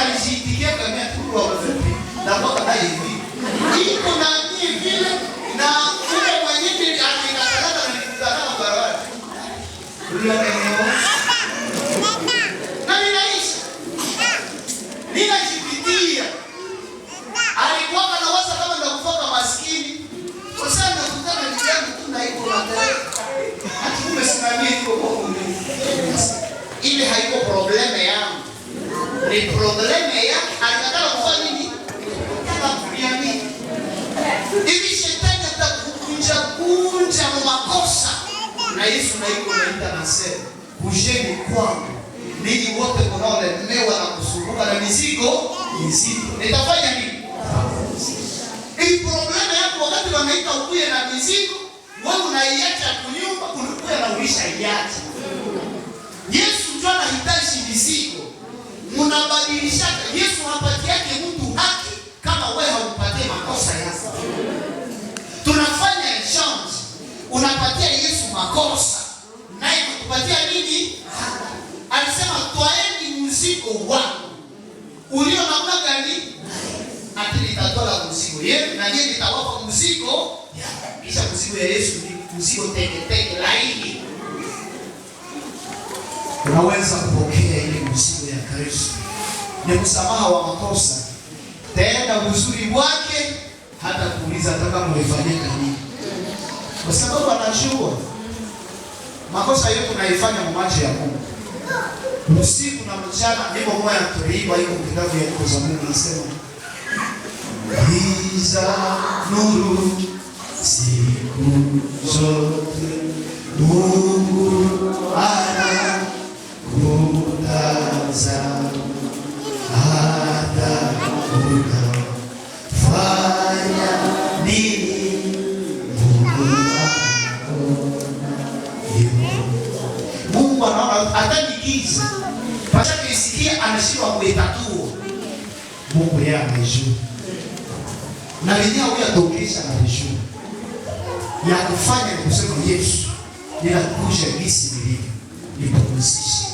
Alijiitikia kama tu wa kufuta na kwa baadaye hivi. Iko na nini vile na ule mwenyewe alikataza na nikutana na barabara. Na ninaisha. Ninajipitia. Alikuwa anawaza kama ndakufoka maskini. Kwa sababu nakutana na yangu tu na iko matare. Hata umesimamia iko kwa Mungu. Ile haiko probleme yangu. Ni probleme yake. Alikataka kufanya nini? Kama kuliamini. Hivi shetani atakukunja makosa. Na Yesu na iko naita na sema, kujeni kwangu ninyi wote mnaolemewa na kusumbuka na mizigo mizito. Nitafanya nini? Hii problema yako wakati wanaita ukuye na mizigo, wewe unaiacha kunyumba, unakuja na ulisha iacha. Yesu ndio anahitaji mizigo. Mnabadilisha. Yesu hapati yake mtu haki kama wewe haumpatie makosa yako. Tunafanya unapatia Yesu makosa, naye kukupatia nini? wangu ulio namna gani, ati nitatoa mzigo yenu na yeye nitawapa mzigo ya kisha mzigo ya Yesu ni mzigo teke laini. Unaweza kupokea ile mzigo ya Kristo, ni msamaha wa makosa, tena uzuri wake hata kuuliza hata kama umefanyika nini, kwa sababu anajua makosa yote tunaifanya kwa macho ya Mungu. Usiku na mchana ndipo moyo tuliiba iko kitabu ya Kuza Mungu nasema giza nuru siku zote Mungu ana kutazama hata utafanya nini Mungu anaona hata nikiza pasha kisikia anashindwa kuitatua. Mungu yeye anajua. Na wenyewe huyo atokesha anajua. Ya kufanya ni kusema Yesu, ninakuja gisi nilivyo. Nipumzishe.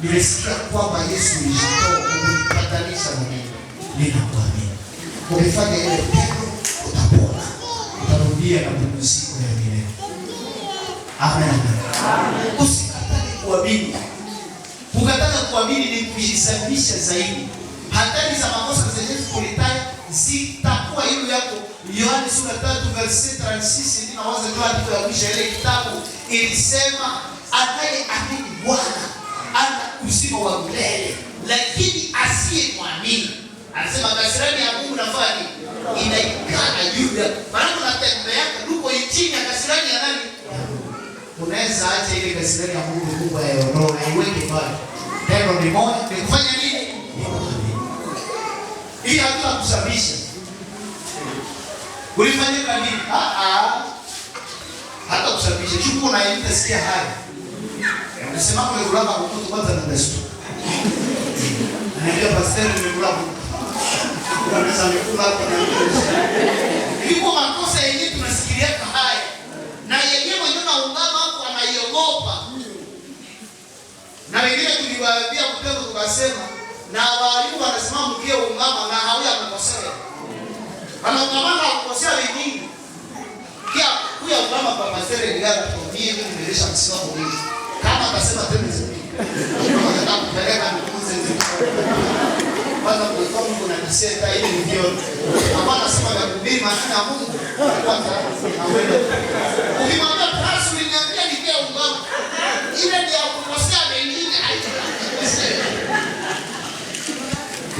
Nimesikia kwamba Yesu alijitoa kunipatanisha na mimi. Ninakuamini. Ukifanya ile tendo utapona. Utarudia na pumziko ya milele. Amen. Usikatae kuamini. Ukataka kuamini ni kujisalimisha zaidi. Hatari za makosa za Yesu kulitaya zitakuwa hilo yako. Yohana sura 3:36 inawaza tu andiko ya mwisho ile kitabu ilisema anayeamini Bwana ana uzima wa milele, lakini asiyemwamini anasema kasirani ya Mungu nafanya inaikana juu ya maana unatembea duko chini ya kasirani ya nani? Unaweza acha ile kasirani ya Mungu kubwa ya roho na iweke pale. Tendo ni moja, ni kufanya nini? Hii hatua kusababisha. Ulifanyika nini? Hata kusababisha. Chukua na yeye sikia haya. Unasema kwa kulala mtu kwanza na best. Anaambia pastor nimekula. Unaweza nikula hapa na iko makosa yenyewe tunasikilia haya. Na yenyewe mwenyewe na ungama hapo anaiogopa. Na wengine tuliwaambia mtego tukasema na walimu wanasema mkio ungama na hauya mkosea. Anaungama akukosea wengine. Kia kuya ungama kwa masere ndio tutumie ili kuendelesha msimamo huu. Kama atasema tena zipi. Kama nataka kupeleka mkuze zipi. Kwanza kwa Mungu na niseta ili ndio. Hapa nasema ya kuhubiri maneno ya Mungu. Kwanza na wewe. Ukimwambia Yesu niambia nikie ungama. Ile ndio ya kukosea wengine haitokosea.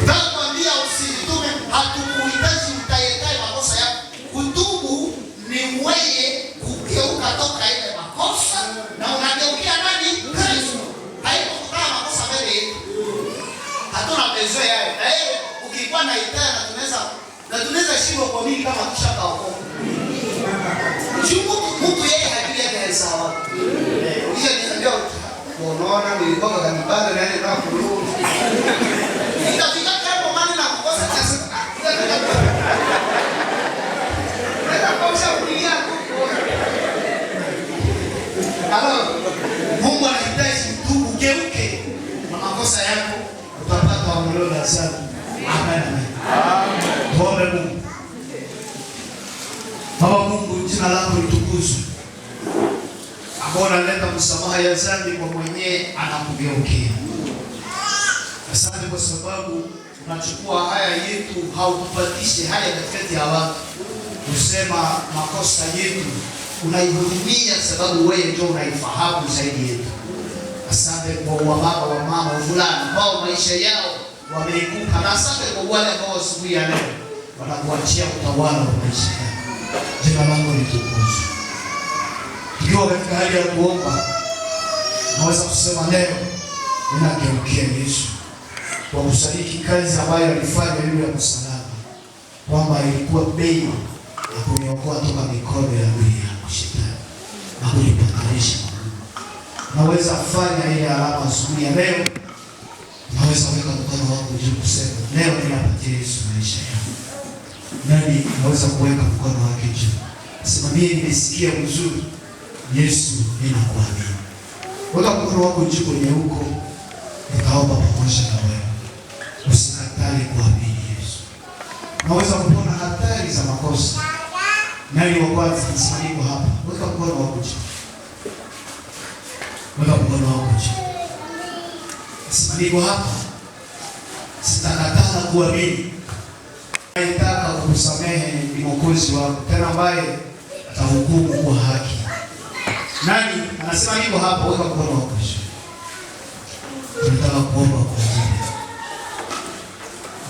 Nakwambia usitume, hatukuhitaji utayekae makosa yako. Kutubu ni wewe kugeuka toka ile makosa na unageukia nani? Kristo. Haiko kukaa makosa mbele yetu. Hatuna pezo yao. Na yeye ukikuwa na itaya na tunaweza shindwa kwa mimi kama kushaka wako. Mtu yeye hajui yake sawa. Hiyo ndio unaona nilikuwa kanibanda na yeye na kurudi. Itafika hapo mali na kukosa kiasi. Nenda kwa ushauri yako. Mungu anahitaji mtu ugeuke na makosa yako utapata amri la sana. Amen. Amen. Tuombe Mungu. Baba Mungu, jina lako litukuzwe. Ambona leta msamaha ya dhambi kwa mwenyewe anakugeukia. Asante kwa sababu unachukua haya yetu, haukupatishe haya katikati ya watu. Usema makosa yetu unaihurumia sababu wewe ndio unaifahamu zaidi yetu. Asante kwa wababa wa mama fulani ambao maisha yao wameikuka, na asante kwa wale ambao asubuhi ya leo wanakuachia utawala wa maisha yao. Jina lako litukuzwe. Tukiwa katika hali ya kuomba, naweza kusema leo ninageukia Yesu kwa kusadiki kazi ambayo alifanya yule ya msalaba, kwamba ilikuwa bei ya kuniokoa toka mikono ya adui yangu shetani na kunipatanisha na Mungu. Naweza kufanya ile alama asubuhi ya leo. Naweza weka mkono wangu juu kusema leo ninapatia Yesu maisha yangu. Nani naweza kuweka mkono wake juu? Sema mimi nimesikia vizuri. Yesu ninakuamini. Weka mkono wako juu kwenye huko. Nikaomba pamoja na wewe. tayari kuamini Yesu. Naweza kuona hatari za makosa. Nani wa kwanza msimamo hapa? Weka mkono wako chini. Weka mkono wako chini. Msimamo hapa. Sitakataa kuamini. Nataka kukusamehe ni Mwokozi wako. Tena ambaye atahukumu kwa haki. Nani anasema niko hapa? Weka mkono wako chini. Tunataka kuomba kwa ajili.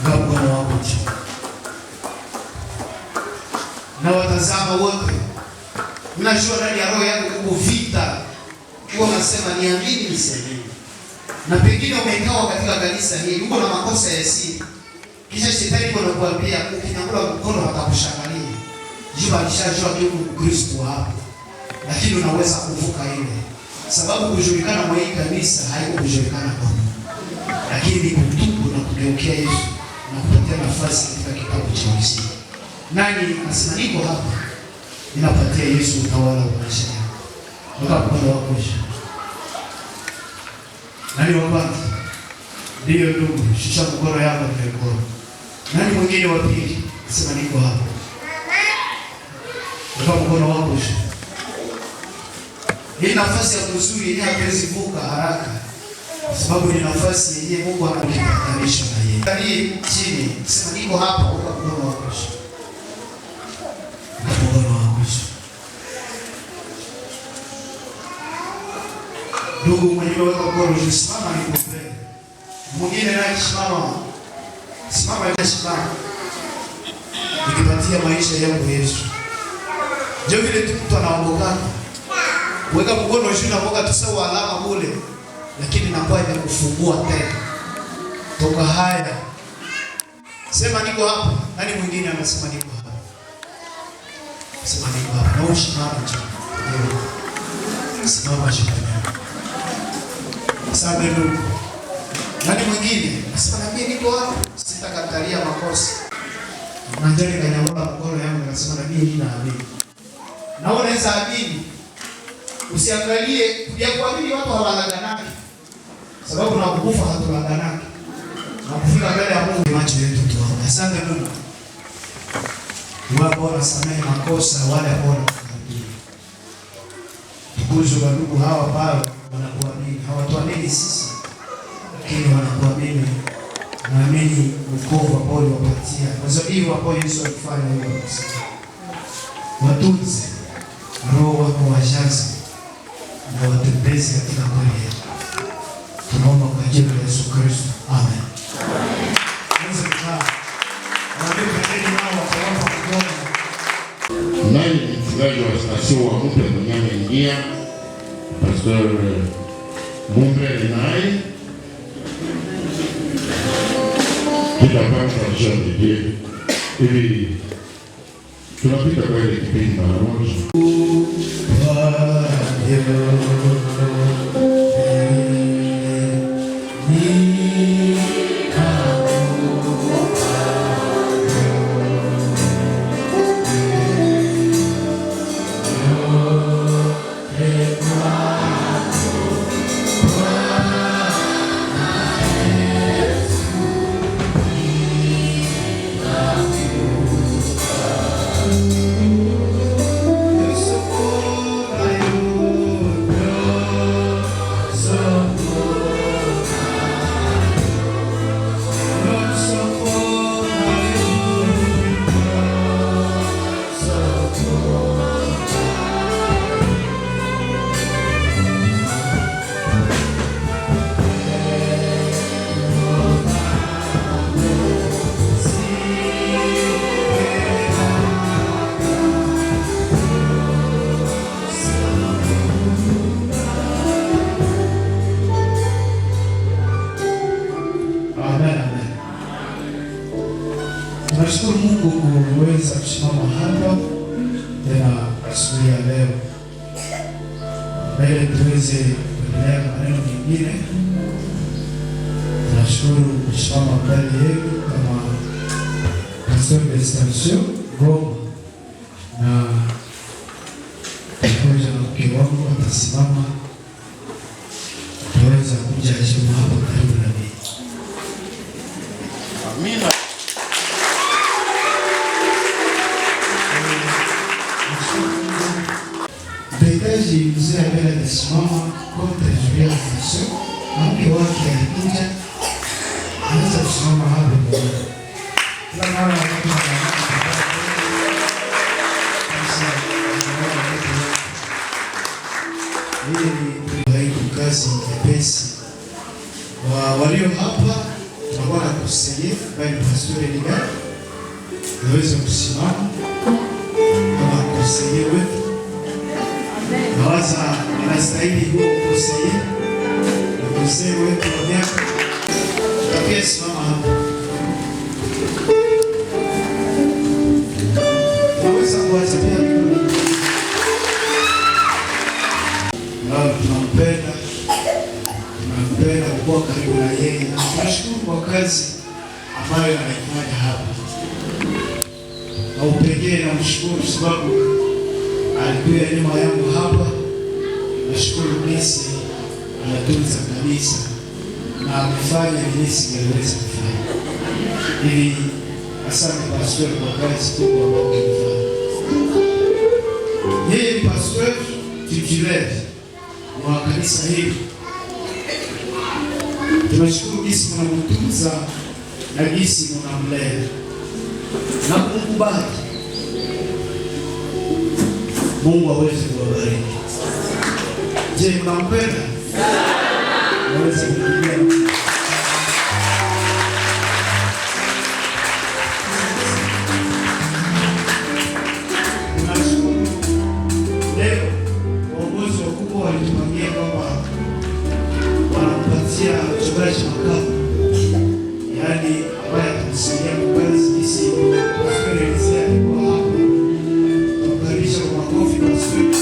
Weka mkono wako chini. Na watazama wote. Ninajua ndani ya roho yako uko vita. Kwa unasema niamini nisemeni. Na pengine umekaa katika kanisa hili uko na makosa ya siri. Kisha shetani anakuambia ukinyangula mkono atakushangalia. Jua alishajua kitu Kristo hapo. Lakini unaweza kuvuka ile. Sababu kujulikana mwa hii kanisa haiko kujulikana kwa Mungu. Lakini ni kutubu na kugeukia Yesu na kupatia nafasi katika kitabu cha uzima. Nani anasema niko hapa? Ninapatia Yesu utawala wa maisha yangu. Weka mkono wako chini. Nani wa kwanza? Ndio ndugu, shusha mkono yako kwa. Nani mwingine wa pili? Anasema niko hapa. Weka mkono wako chini. Hii nafasi ya kuzuri yenyewe haiwezi vuka haraka. Sababu ni nafasi yenyewe Mungu anakutanisha na yeye. Kali chini, sema niko hapa, weka mkono wako chini. Ndugu mwenyewe weka mkono juu, simama nikupe. Mwingine naye simama. Simama na simama. Nikipatia maisha yangu Yesu. Ndio vile mtu anaongoka. Weka mkono juu na mboga tusawa alama bure. Lakini nakuwa imekufungua tena. Toka haya. Sema niko hapa. Nani mwingine anasema niko hapa? Sema niko hapa. Na usimama tu. Simama chini. Sasa ndugu. Nani mwingine? Nasema na mimi niko hapa. Sitakatalia makosa. Mwanjani kanyaona mkono yangu nasema na mimi ninaamini. Na unaweza amini. Usiangalie kuja kuamini watu hawalaganaki. Sababu na kukufa hatulaganaki. Na kufika mbele ya Mungu macho yetu tuone. Asante Mungu. Wapo wanasamehe makosa wale ambao wanakukaribia. Tukuzo wa ndugu hawa pale wanakuamini. Hawatuamini sisi. Lakini wanakuamini. Naamini wokovu ambao uliwapatia. Wazaidi ambao Yesu alifanya hivyo. Watunze roho wako wajaze na watembeze katika kweli yako. Tunaomba kwa jina la Yesu Kristo. Amen. Nani mchungaji wa stasio wa Mumbe mwenye ameingia? Pastor Mumbe naye. Kila pasta mshangiliye. Hivi tunapita kwa ile kipindi mara moja. Tunashukuru Mungu kuweza kusimama hapa tena asubuhi ya leo. Mbele tuweze kuendelea na maneno mengine. Tunashukuru kusimama mbele yenu kama Pastor Destination Goma na pamoja na mke wangu atasimama. Tuweza kuja heshima hapo karibu na mimi. Amina. Kote Julia Faso, na mke wake alikuja, anaweza kusimama hapo mbele. Kila mara watu hii ni kazi nyepesi. Walio hapa tunakuwa na kusaidia bali pastori ni gani? Naweza kusimama kama kusaidia wetu. Nawaza anastahili huo kusaidia. Na kusaidia wetu kwa miaka. Tapia simama hapa. Naweza kuacha pia tunampenda kuwa karibu na yeye na tunashukuru kwa kazi ambayo anaifanya hapa. Na upekee na mshukuru sababu alikuwa nyuma yangu hapa. Nashukuru Nisi anatunza kanisa na amefanya Nisi ngeweza kufanya. Ili asante pastor kwa kazi kubwa ambayo amefanya. Yeye ni pastor titulaire wa kanisa hili. Tunashukuru jinsi mnamtunza na jinsi mnamlea na kumkubali. Mungu aweze kuwabariki. Je, mnampenda? Naweza kumpigia. Tunashukuru leo uongozi wakubwa walitupangia kwamba wanampatia mchungaji makamu, yaani ambaye atamsaidia kwa kazi jinsi kufikiria alikuwa hapa. Tunakaribisha kwa makofi mazuri.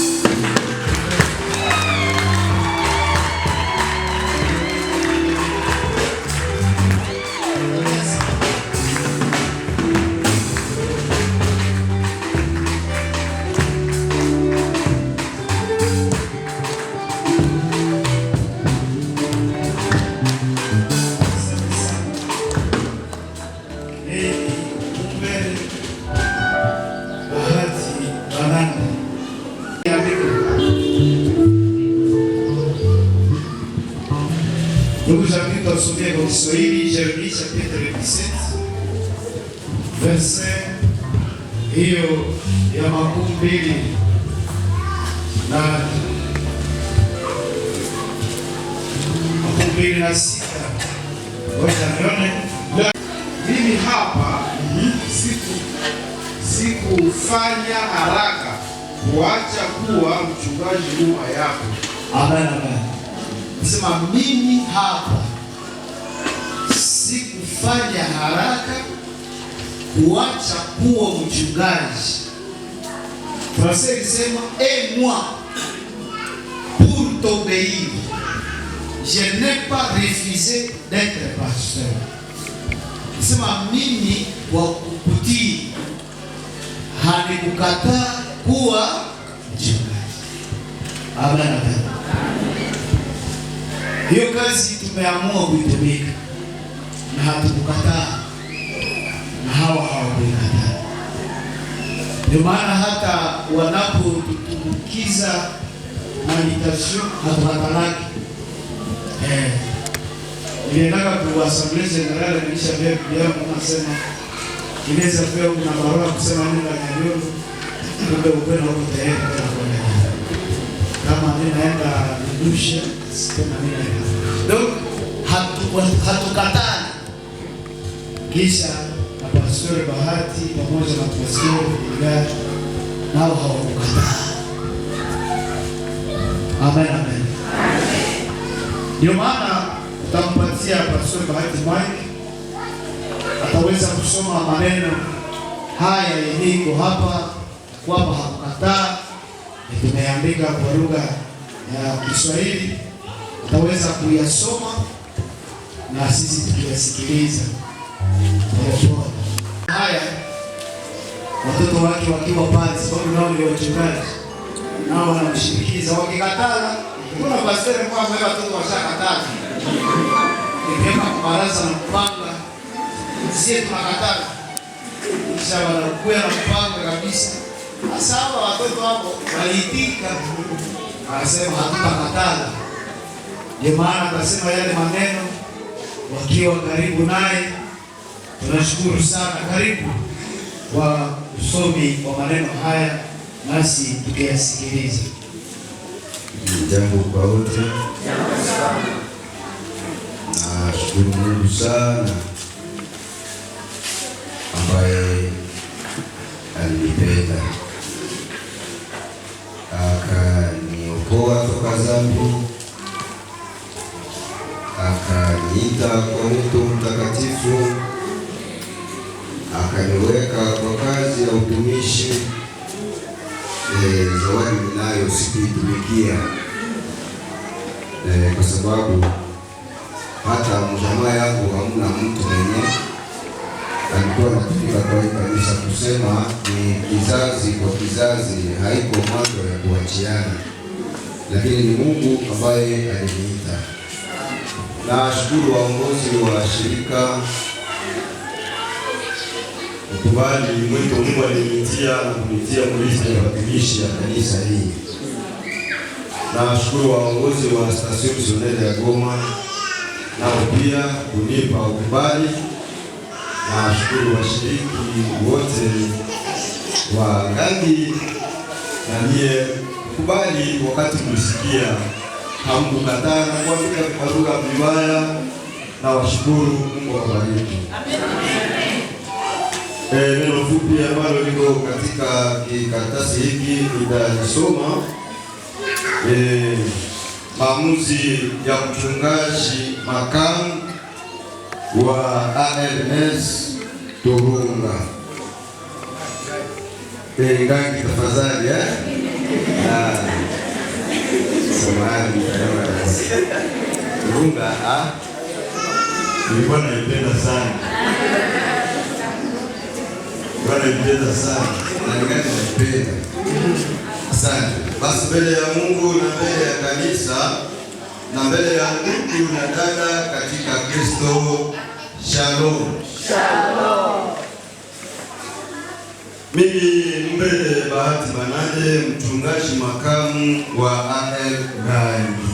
Ndugu zangu, tutasomea kwa Kiswahili Yeremia chapitre 17 verset hiyo ya 22 na 26. Wacha nione mimi hapa sikufanya haraka kuacha kuwa mchungaji nyuma yako. Amen, amen. Sema mimi hapa sikufanya haraka kuacha kuwa mchungaji. Français sema et moi pour t'obéir je n'ai pas refusé d'être pasteur. Sema mimi kwa kukutii hanikukataa kuwa mchungaji. Amen, amen. Hiyo kazi tumeamua kuitumika na hatukukataa na hawa hawakuikataa. Ndio maana hata wanapotutumbukiza meditation hatukatalaki. Niliendaka kwa Assemblée Générale nilisha vya yangu nasema inaweza pia kuna barua kusema nini na nyanyoro kumbe upendo wako tayari kwa kama ninaenda nidushe tena ninaenda. Donc hatukatani. Kisha na Pastor Bahati pamoja na Pastor Igari nao hawakukataa. Amen, amen. Ndio maana tutampatia Pastor Bahati mic, ataweza kusoma maneno haya yliko hapa kwamba hakukataa. Tumeandika kwa lugha ya Kiswahili, ataweza kuyasoma na sisi tukiyasikiliza. Haya watoto wake wakiwa pale, sababu nao ni wachungaji, nao wanamshirikiza. Wakikataa, kuna pastor kwa mmoja watoto washakataa. Nikema baraza na kupanga, sisi tunakataa. Kisha wanakuwa na kupanga kabisa. Sasa hawa watoto hapo waliitika, anasema hatutakataa. Ndio maana akasema yale maneno wakiwa karibu naye. Tunashukuru sana. Karibu kwa usomi wa maneno haya nasi tukiyasikiliza. Jambo kwa wote. Nashukuru Mungu sana ambaye alinipenda akaniokoa toka dhambi, akaniita kwa wito mtakatifu, akaniweka kwa kazi ya utumishi. Zawadi ninayo sikuitumikia, kwa sababu hata mjamaa yangu hamna mtu mwenye alikuwa anatumika kwa kanisa kusema ni kizazi kwa kizazi, haiko mambo ya kuachiana, lakini ni Mungu ambaye aliniita. Nashukuru waongozi wa shirika kubali mwito Mungu alinitia na kunitia mlisi ya watumishi ya kanisa hii. Nashukuru waongozi wa station misionnaire ya Goma nao pia kunipa ukubali. Nashukuru washiriki wote wa Ngangi na niye kubali wakati mlisikia hamkukataa na kuandika vibarua vibaya. Na washukuru, Mungu awabariki. Neno fupi ambalo liko katika kikaratasi hiki nitasoma. Maamuzi ya mchungaji makamu wa ALS Turunga. Ngangi tafadhali samahani Turunga nilikuwa naipenda sana. Naipenda sana. Na Ngangi naipenda. Asante. Basi mbele ya Mungu na mbele ya kanisa na mbele ya ndugu na dada katika Kristo, shalom. Shalom. Mimi mbele Bahati Manade, mchungaji makamu wa AL Ngangi.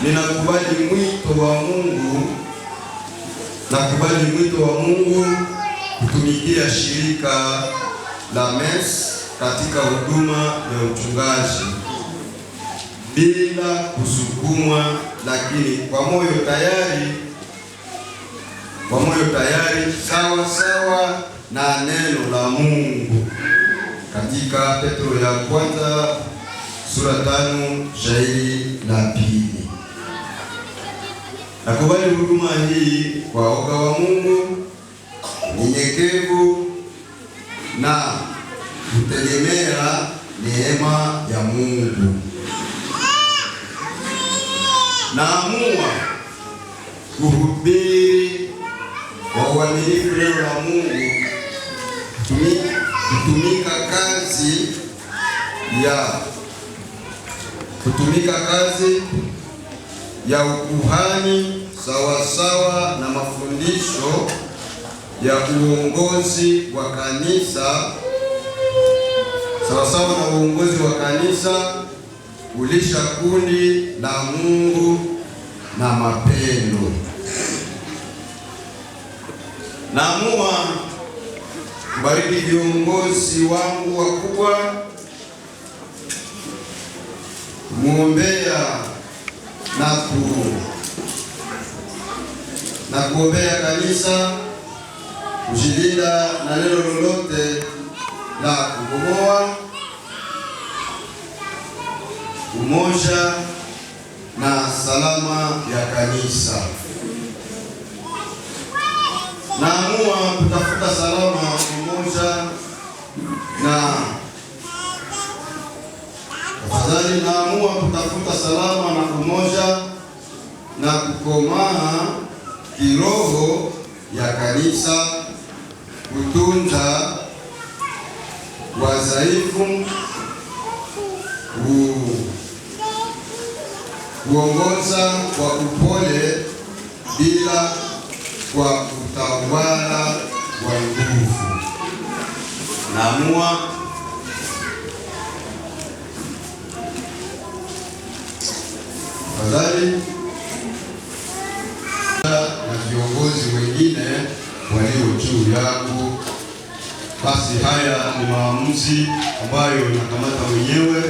Ninakubali mwito wa Mungu. Nakubali mwito wa Mungu kutumikia shirika la MES katika huduma ya uchungaji bila kusukumwa, lakini kwa moyo tayari sawa sawa na neno la Mungu katika Petro ya kwanza sura 5 shairi la 2. Nakubali huduma hii kwa woga wa Mungu, nyenyekevu na kutegemea neema ya Mungu. Naamua kuhubiri kwa uaminifu neno la Mungu, kutumika kazi ya ukuhani sawasawa na mafundisho ya uongozi wa kanisa, sawasawa na uongozi wa kanisa, kulisha kundi la Mungu na mapendo. Naamua kubariki viongozi wangu wakubwa, muombea na kuombea kanisa, kujilinda na neno lolote la kubomoa umoja na salama ya kanisa. Naamua kutafuta salama, umoja na tafadhali, naamua kutafuta salama na umoja na kukomaa kiroho ya kanisa, kutunza wadhaifu, kuongoza kwa upole bila kwa utawala wa nguvu. Naamua tafadhali, na viongozi wengine walio juu yangu. Basi haya ni maamuzi ambayo nakamata mwenyewe,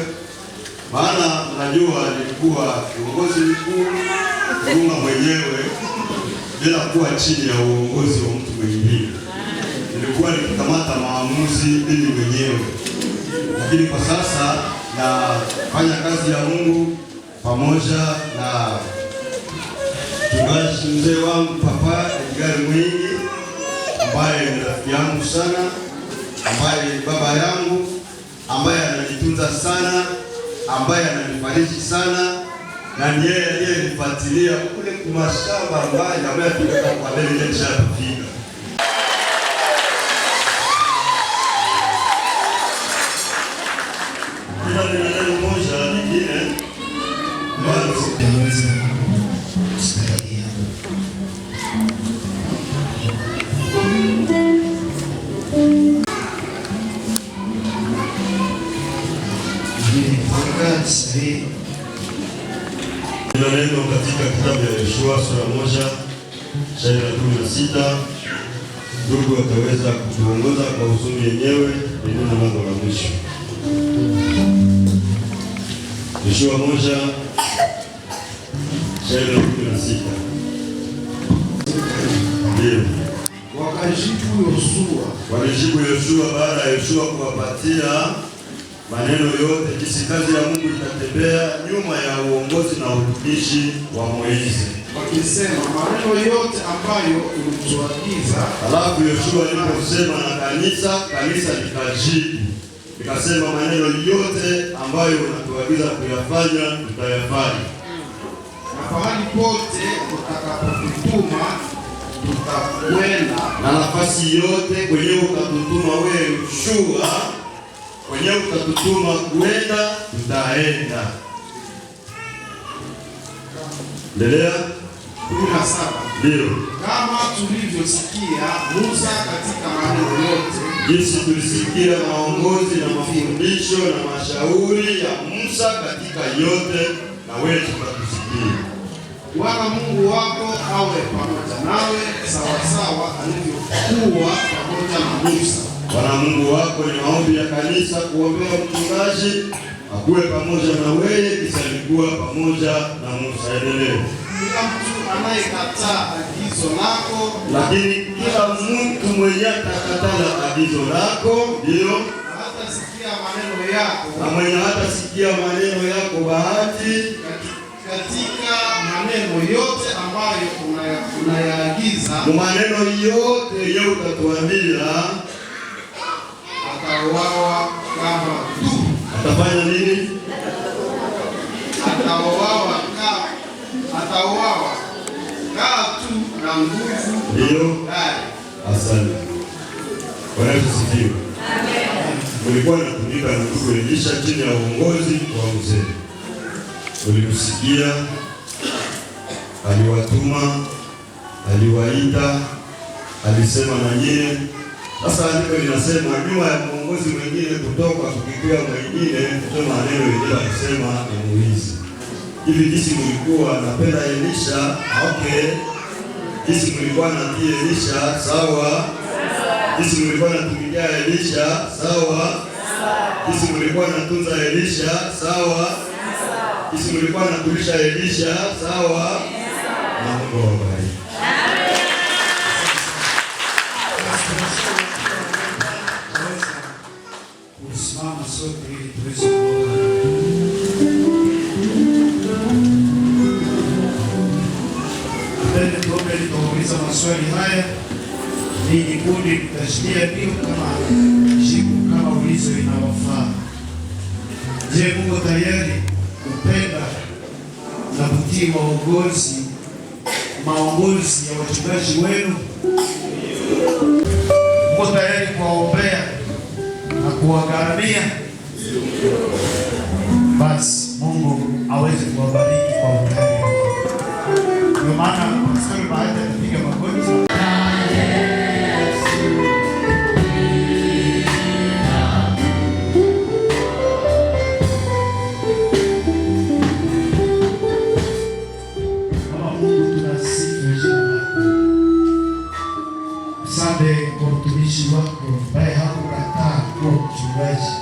maana najua nilikuwa kiongozi mkuu kuunga mwenyewe bila kuwa chini ya uongozi wa mtu mwingine. Nilikuwa nikikamata maamuzi mimi mwenyewe, lakini kwa sasa nafanya kazi ya Mungu pamoja na mchungaji mzee wangu Papa Edgar Mwingi, ambaye ni rafiki yangu sana, ambaye ni baba yangu, ambaye ananitunza sana, ambaye ananifariji sana, na ni yeye aliyenifuatilia kule kumashamba ambaye tulikuwa kwa mbele ile shamba fika. Ila ni neno moja lingine ambalo Naweza kusaidia. neno katika kitabu ya Yoshua sura 1:16. Ndugu ataweza kutuongoza kwa huzuni yenyewe, ni neno langu la mwisho. Yoshua 1:16. Ndio. Wakajibu Yoshua baada ya Yoshua kuwapatia maneno yote jinsi kazi ya Mungu itatembea nyuma ya uongozi na utumishi wa Moizi. Wakisema maneno yote ambayo ulituagiza. Alafu Yoshua aliposema na kanisa likajibu. Likasema maneno yote ambayo unatuagiza kuyafanya tutayafanya. Na pahali pote utakapotutuma tutakwenda. Na nafasi yote kwenye utatutuma wewe Yoshua, kwenye utatutuma kwenda tutaenda. Endelea. 17. Ndio. Kama tulivyosikia Musa katika maneno yote, jinsi tulisikia maongozi na mafundisho na mashauri ya Musa katika yote, na wewe tukatusikia. Bwana Mungu wako awe pamoja nawe sawasawa alivyokuwa pamoja na Musa. Bwana Mungu wako, ni maombi ya kanisa kuombea mchungaji akuwe pamoja na wewe kisa alikuwa pamoja na Musa. Endelee. Kila mtu anayekataa agizo lako, lakini kila mtu mwenye atakataa agizo lako, ndio, na hatasikia maneno yako, na mwenye hatasikia maneno yako bahati katika maneno yote ambayo unayaagiza, maneno yote yeye utatuambia, atauawa kama tu. Atafanya nini? Atauawa kaa tu na nguvu. Ndio. Asante. Bwana asifiwe. Amen. Mlikuwa natumika na ndugu Elisha chini ya uongozi wa mzee. Ulimsikia, aliwatuma, aliwaita, alisema na nyie. Sasa andiko linasema nyuma ya muongozi mwingine kutoka kukikia mwingine kutoa maneno yenyewe alisema na Moizi. Hivi jinsi mlikuwa napenda Elisha, okay. Jinsi mlikuwa natii Elisha, sawa. Jinsi mlikuwa natumikia Elisha, sawa. Jinsi mlikuwa natunza Elisha, sawa. Jinsi mlikuwa natulisha Elisha, sawa. Na Mungu awabariki. Usimama sote ili tuweze kuomba. Tuombe tukauliza maswali haya. Ni kundi tutashikia ndio kama jibu kama ulizo inawafaa. Je, Mungu tayari kupenda na kutii maongozi ya wachungaji wenu? Mungu tayari kuwaombea na kuwagharamia? Basi Mungu aweze kuwabariki kwa utayari. Ndio maana pastor baada ya kupiga magoti mtumishi wako ambaye hakukataa kuwa mchungaji,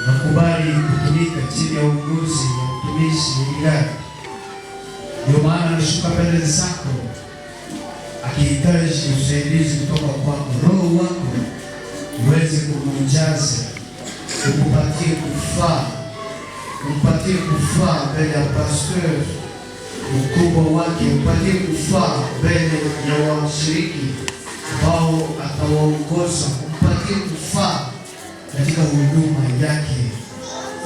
nakubali kutumika chini ya uongozi wa mtumishi Hilary. Ndio maana nashuka mbele zako akihitaji usaidizi kutoka kwako. Roho wako uweze kumjaza, ukupatie kufaa mbele ya pastor mkubwa wake, upatie kufaa mbele ya washiriki ambao atawaongoza, umpatie kufaa katika huduma yake,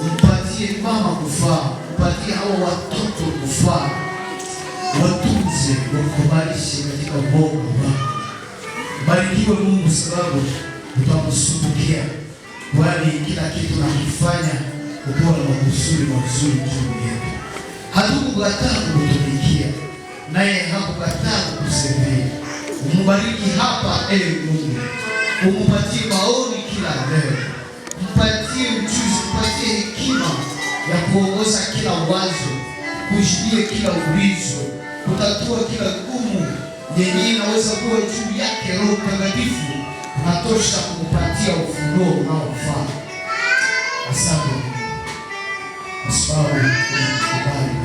umpatie mama kufaa, umpatie hao watoto kufaa, watunze, wakubalishe katika Mungu wako. Barikiwe Mungu, sababu utamsubukia, kwani kila kitu nakifanya ukiwa na makusudi mazuri juu yetu. Hatukukataa kutumikia, naye hakukataa kukusemea. Umbariki hapa Mungu, umupatie maoni kila leo, mpatie ujuzi, mpatie hekima ya kuongoza kila wazo, kushibia kila ulizo, kutatua kila gumu yenye inaweza kuwa juu yake. Roho Mtakatifu unatosha kumpatia ufunuo unaofaa. Asante kwa sababu unakubali